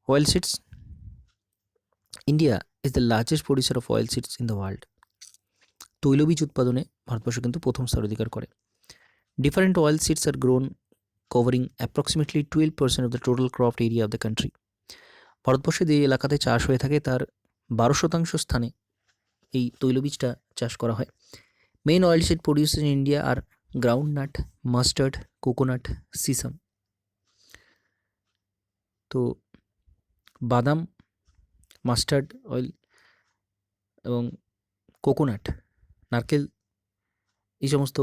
Oil seeds, India is the largest producer of oil seeds in the world. তৈলবীজ উৎপাদনে ভারতবর্ষ কিন্তু প্রথম স্থান অধিকার করে। Different oil seeds are grown covering approximately 12% of the total cropped area of the country. ভারতবর্ষে যে এলাকাতে চাষ হয়ে থাকে তার 12% স্থানে এই তৈলবীজটা চাষ করা হয়। Main oil seed produces in India are ground nut, mustard, coconut, sesame. তো বাদাম, মাস্টার্ড অয়েল এবং কোকোনাট, নারকেল, এই সমস্ত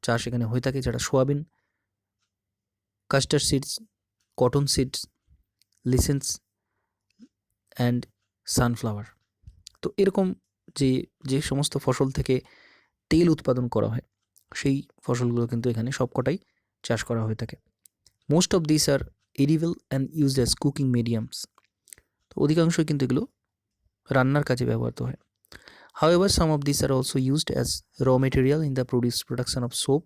চাষ এখানে হয়ে থাকে, যেটা soybean, castor seeds, cotton seeds, linseeds and sunflower. তো এরকম যে সমস্ত ফসল থেকে তেল উৎপাদন করা হয় সেই ফসলগুলো কিন্তু এখানে সবকটাই চাষ করা হয়ে থাকে। Most of this are edible and used as cooking mediums. তো অধিকাংশই কিন্তু এগুলো রান্নার কাজে ব্যবহৃত হয়। However, some of these are also used as raw material in the production of soap,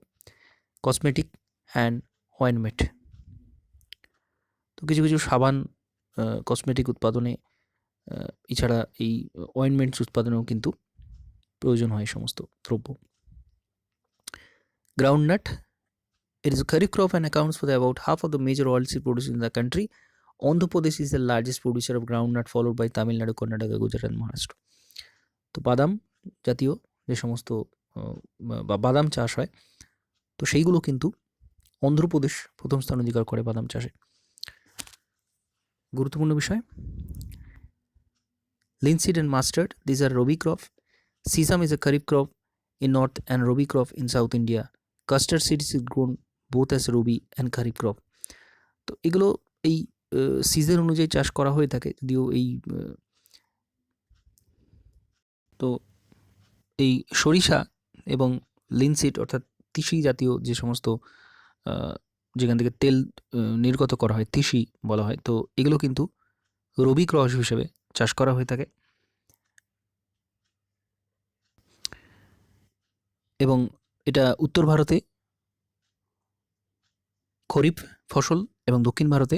cosmetic and ointment. তো কিছু কিছু সাবান, কসমেটিক উৎপাদনে, এছাড়া এই অয়েনমেন্টস উৎপাদনেও কিন্তু প্রয়োজন হয় সমস্ত দ্রব্য। Groundnut, it is a kharif crop and accounts for about half of the major oilseed produced in the country. Andhra Pradesh is the largest producer of groundnut, followed by Tamil Nadu, Karnataka, Gujarat and Maharashtra. তো বাদাম জাতীয় যে সমস্ত বাদাম চাষ হয় তো সেইগুলো কিন্তু অন্ধ্রপ্রদেশ প্রথম স্থান অধিকার করে বাদাম চাষে। গুরুত্বপূর্ণ বিষয়, linseed and mustard, these are rabi crop. Sesame is a kharif crop in north and rabi crop in south India. Custard seeds is grown both as rabi and kharif crop. তো এগুলো এই সিজন অনুযায়ী চাষ করা হয়ে থাকে, যদিও এই তো এই সরিষা এবং লিনসিড অর্থাৎ তিসি জাতীয় যে সমস্ত যেখান থেকে তেল নির্গত করা হয় তিসি বলা হয়, তো এগুলো কিন্তু রবি ক্রস হিসেবে চাষ করা হয়ে থাকে এবং এটা উত্তর ভারতে খরিফ ফসল এবং দক্ষিণ ভারতে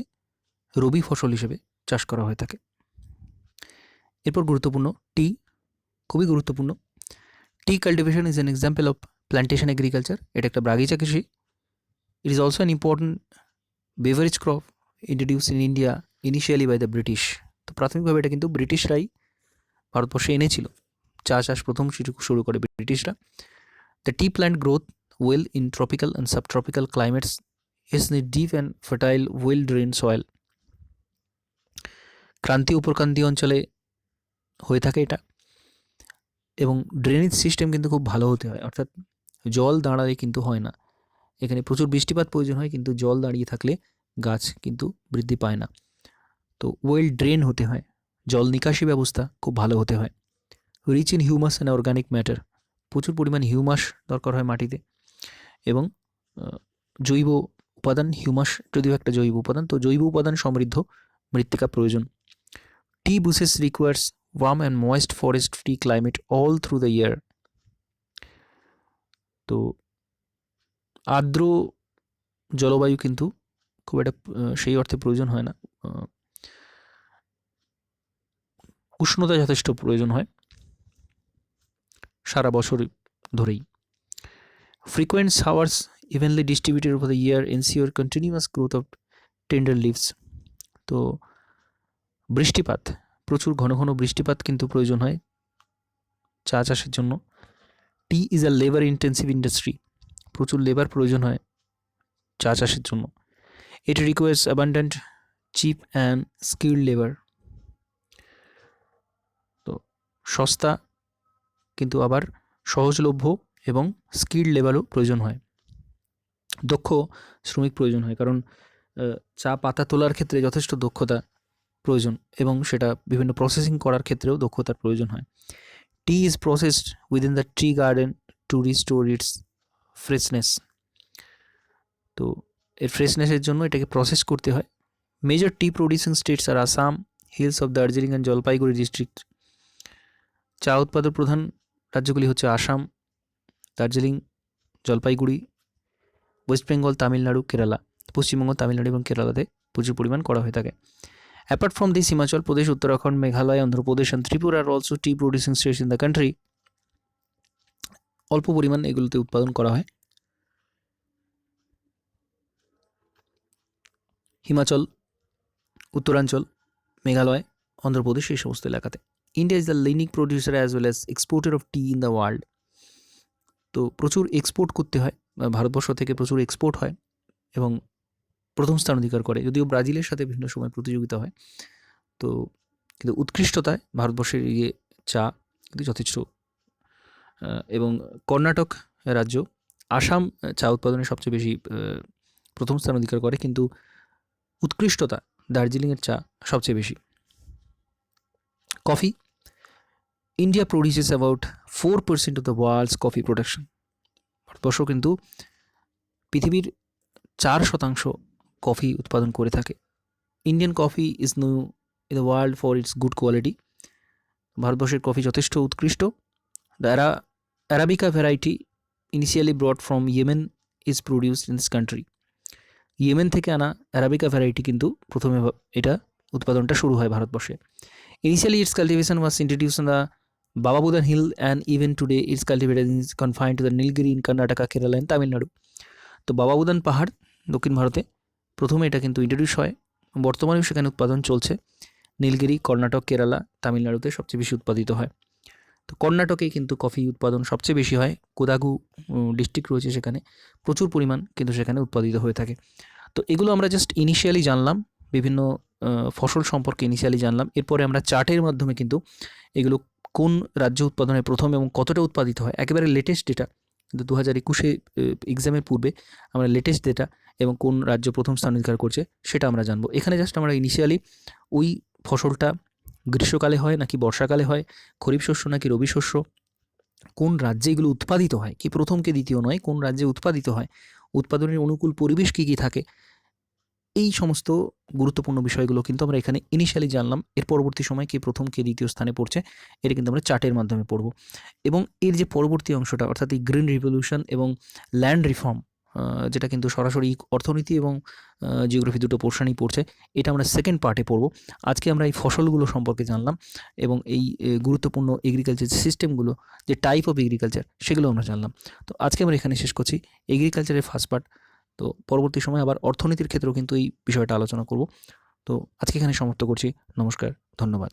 রবি ফসল হিসেবে চাষ করা হয়ে থাকে। এরপর গুরুত্বপূর্ণ টি, খুবই গুরুত্বপূর্ণ। Tea cultivation is an example of plantation agriculture. এটা একটা বাগিচা কৃষি। It is also an important beverage crop introduce in India initially by the British. তো প্রাথমিকভাবে এটা কিন্তু ব্রিটিশরাই ভারতবর্ষে এনেছিল। চা চাষ প্রথম শুরু করে ব্রিটিশরা। The T plant growth well in tropical and subtropical climates is need deep and fertile well drain soil. ক্রান্তীয় উপক্রান্তীয় অঞ্চলে হয়ে থাকে এটা এবং ড্রেনেজ সিস্টেম কিন্তু খুব ভালো হতে হয়, অর্থাৎ জল দাঁড়ালে কিন্তু হয় না। এখানে প্রচুর বৃষ্টিপাত প্রয়োজন হয়, কিন্তু জল দাঁড়িয়ে থাকলে গাছ কিন্তু বৃদ্ধি পায় না। তো ওয়েল ড্রেন হতে হয়, জল নিকাশি ব্যবস্থা খুব ভালো হতে হয়। Rich in humus and organic matter, প্রচুর পরিমাণ হিউমাস দরকার হয় মাটিতে এবং জৈব উপাদান। হিউমাস যদিও একটা জৈব উপাদান, তো জৈব উপাদান সমৃদ্ধ মৃত্তিকা প্রয়োজন। Tea bushes requires warm and moist forest free climate all through the year. তো আর্দ্র জলবায়ু কিন্তু খুব একটা সেই অর্থে প্রয়োজন হয় না, উষ্ণতা যথেষ্ট প্রয়োজন হয় সারা বছর ধরেই। frequent showers evenly distributed over the year ensure continuous growth of tender leaves. তো বৃষ্টিপাত, প্রচুর ঘন ঘন বৃষ্টিপাত কিন্তু প্রয়োজন হয় চা চাষের জন্য। Tea is a labour intensive industry, প্রচুর লেবার প্রয়োজন হয় চা চাষের জন্য। It requires abundant cheap and skilled labour. তো সস্তা কিন্তু আবার সহজলভ্য এবং স্কিল্ড লেবারও প্রয়োজন হয়, দক্ষ শ্রমিক প্রয়োজন হয়, কারণ চা পাতা তোলার ক্ষেত্রে যথেষ্ট দক্ষতা প্রয়োজন এবং সেটা বিভিন্ন প্রসেসিং করার ক্ষেত্রেও দক্ষতার প্রয়োজন হয়। Tea is processed within the tree garden to restore its freshness. তো এর ফ্রেশনেসের জন্য এটাকে প্রসেস করতে হয়। Major tea producing states are Assam, hills of Darjeeling and Jalpaiguri district. চা উৎপাদক প্রধান রাজ্যগুলি হচ্ছে আসাম, দার্জিলিং, জলপাইগুড়ি, ওয়েস্ট বেঙ্গল, তামিলনাড়ু, কেরালা। পশ্চিমবঙ্গ, তামিলনাড়ু এবং কেরালাতে প্রচুর পরিমাণ করা হয়ে থাকে। Apart from this, Himachal Pradesh, Uttarakhand, Meghalaya, Andhra Pradesh and Tripura are also tea producing states in the country. অল্প পরিমাণ এগুলোতে উৎপাদন করা হয়। হিমাচল, উত্তরাঞ্চল, মেঘালয়, অন্ধ্রপ্রদেশ এই সমস্ত এলাকাতে। India is the leading producer as well as exporter of T in the world. তো প্রচুর এক্সপোর্ট করতে হয়, ভারতবর্ষ থেকে প্রচুর এক্সপোর্ট হয় এবং প্রথম স্থান অধিকার করে, যদিও ব্রাজিলের সাথে বিভিন্ন সময় প্রতিযোগিতা হয়। তো কিন্তু উৎকৃষ্টতায় ভারতবর্ষের ইয়ে চা কিন্তু যথেষ্ট। এবং কর্ণাটক রাজ্য, আসাম চা উৎপাদনে সবচেয়ে বেশি প্রথম স্থান অধিকার করে, কিন্তু উৎকৃষ্টতা দার্জিলিংয়ের চা সবচেয়ে বেশি। Coffee, India produces about 4% of the world's coffee production. ভারতবর্ষ কিন্তু পৃথিবীর 4% কফি উৎপাদন করে থাকে। Indian coffee is known in the world for its good quality. ভারতবর্ষের কফি যথেষ্ট উৎকৃষ্ট। The arabica variety initially brought from Yemen is produced in this country. Yemen থেকে আনা অ্যারাবিকা ভ্যারাইটি কিন্তু প্রথমে এটা উৎপাদনটা শুরু হয় ভারতবর্ষে। Initially its cultivation was introduced on the Baba Budan hill and even today its cultivated is confined to the Nilgiri in Karnataka, Kerala and Tamil Nadu. তো বাবাবুদান পাহাড় দক্ষিণ ভারতে প্রথমে এটা কিন্তু ইন্ট্রোডিউস হয়, বর্তমানেও সেখানে উৎপাদন চলছে। নীলগিরি, কর্ণাটক, কেরালা, তামিলনাড়ুতে সবচেয়ে বেশি উৎপাদিত হয়। তো কর্ণাটকে কিন্তু কফি উৎপাদন সবচেয়ে বেশি হয়। কোদাগু ডিস্ট্রিক্ট রয়েছে, সেখানে প্রচুর পরিমাণ কিন্তু সেখানে উৎপাদিত হয়ে থাকে। তো এগুলো আমরা জাস্ট ইনিশিয়ালি জানলাম, বিভিন্ন ফসল সম্পর্কে ইনিশিয়ালি জানলাম। এরপরে আমরা চার্টের মাধ্যমে কিন্তু এগুলো কোন রাজ্য উৎপাদনে প্রথম এবং কতটা উৎপাদিত হয়, একেবারে লেটেস্ট ডেটা, কিন্তু 2021 এক্সামের পূর্বে আমরা লেটেস্ট ডেটা এবং কোন রাজ্য প্রথম স্থান অধিকার করছে সেটা আমরা জানবো। এখানে জাস্ট আমরা ইনিশিয়ালি ওই ফসলটা গ্রীষ্মকালে হয় নাকি বর্ষাকালে হয়, খরিফ শস্য নাকি রবি শস্য, কোন রাজ্যে এগুলো উৎপাদিত হয়, কি প্রথম কি দ্বিতীয় নয়, কোন রাজ্যে উৎপাদিত হয়, উৎপাদনের অনুকূল পরিবেশ কী কী থাকে, এই সমস্ত গুরুত্বপূর্ণ বিষয়গুলো কিন্তু আমরা এখানে ইনিশিয়ালি জানলাম। এর পরবর্তী সময় কে প্রথম কে দ্বিতীয় স্থানে পড়ছে এটা কিন্তু আমরা চার্টের মাধ্যমে পড়ব। এবং এর যে পরবর্তী অংশটা অর্থাৎ এই গ্রিন রিভলিউশন এবং ল্যান্ড রিফর্ম, যেটা কিন্তু সরাসরি অর্থনীতি এবং জিওগ্রাফি দুটো পোর্শনই পড়ছে, এটা আমরা সেকেন্ড পার্টে পড়ব। আজকে আমরা এই ফসলগুলো সম্পর্কে জানলাম এবং এই গুরুত্বপূর্ণ এগ্রিকালচার সিস্টেমগুলো, যে টাইপ অফ এগ্রিকালচার, সেগুলো আমরা জানলাম। তো আজকে আমরা এখানে শেষ করছি এগ্রিকালচারের ফার্স্ট পার্ট। তো পরবর্তী সময় আবার অর্থনীতির ক্ষেত্রেও কিন্তু এই বিষয়টা আলোচনা করব। তো আজকে এখানে সমাপ্ত করছি। নমস্কার, ধন্যবাদ।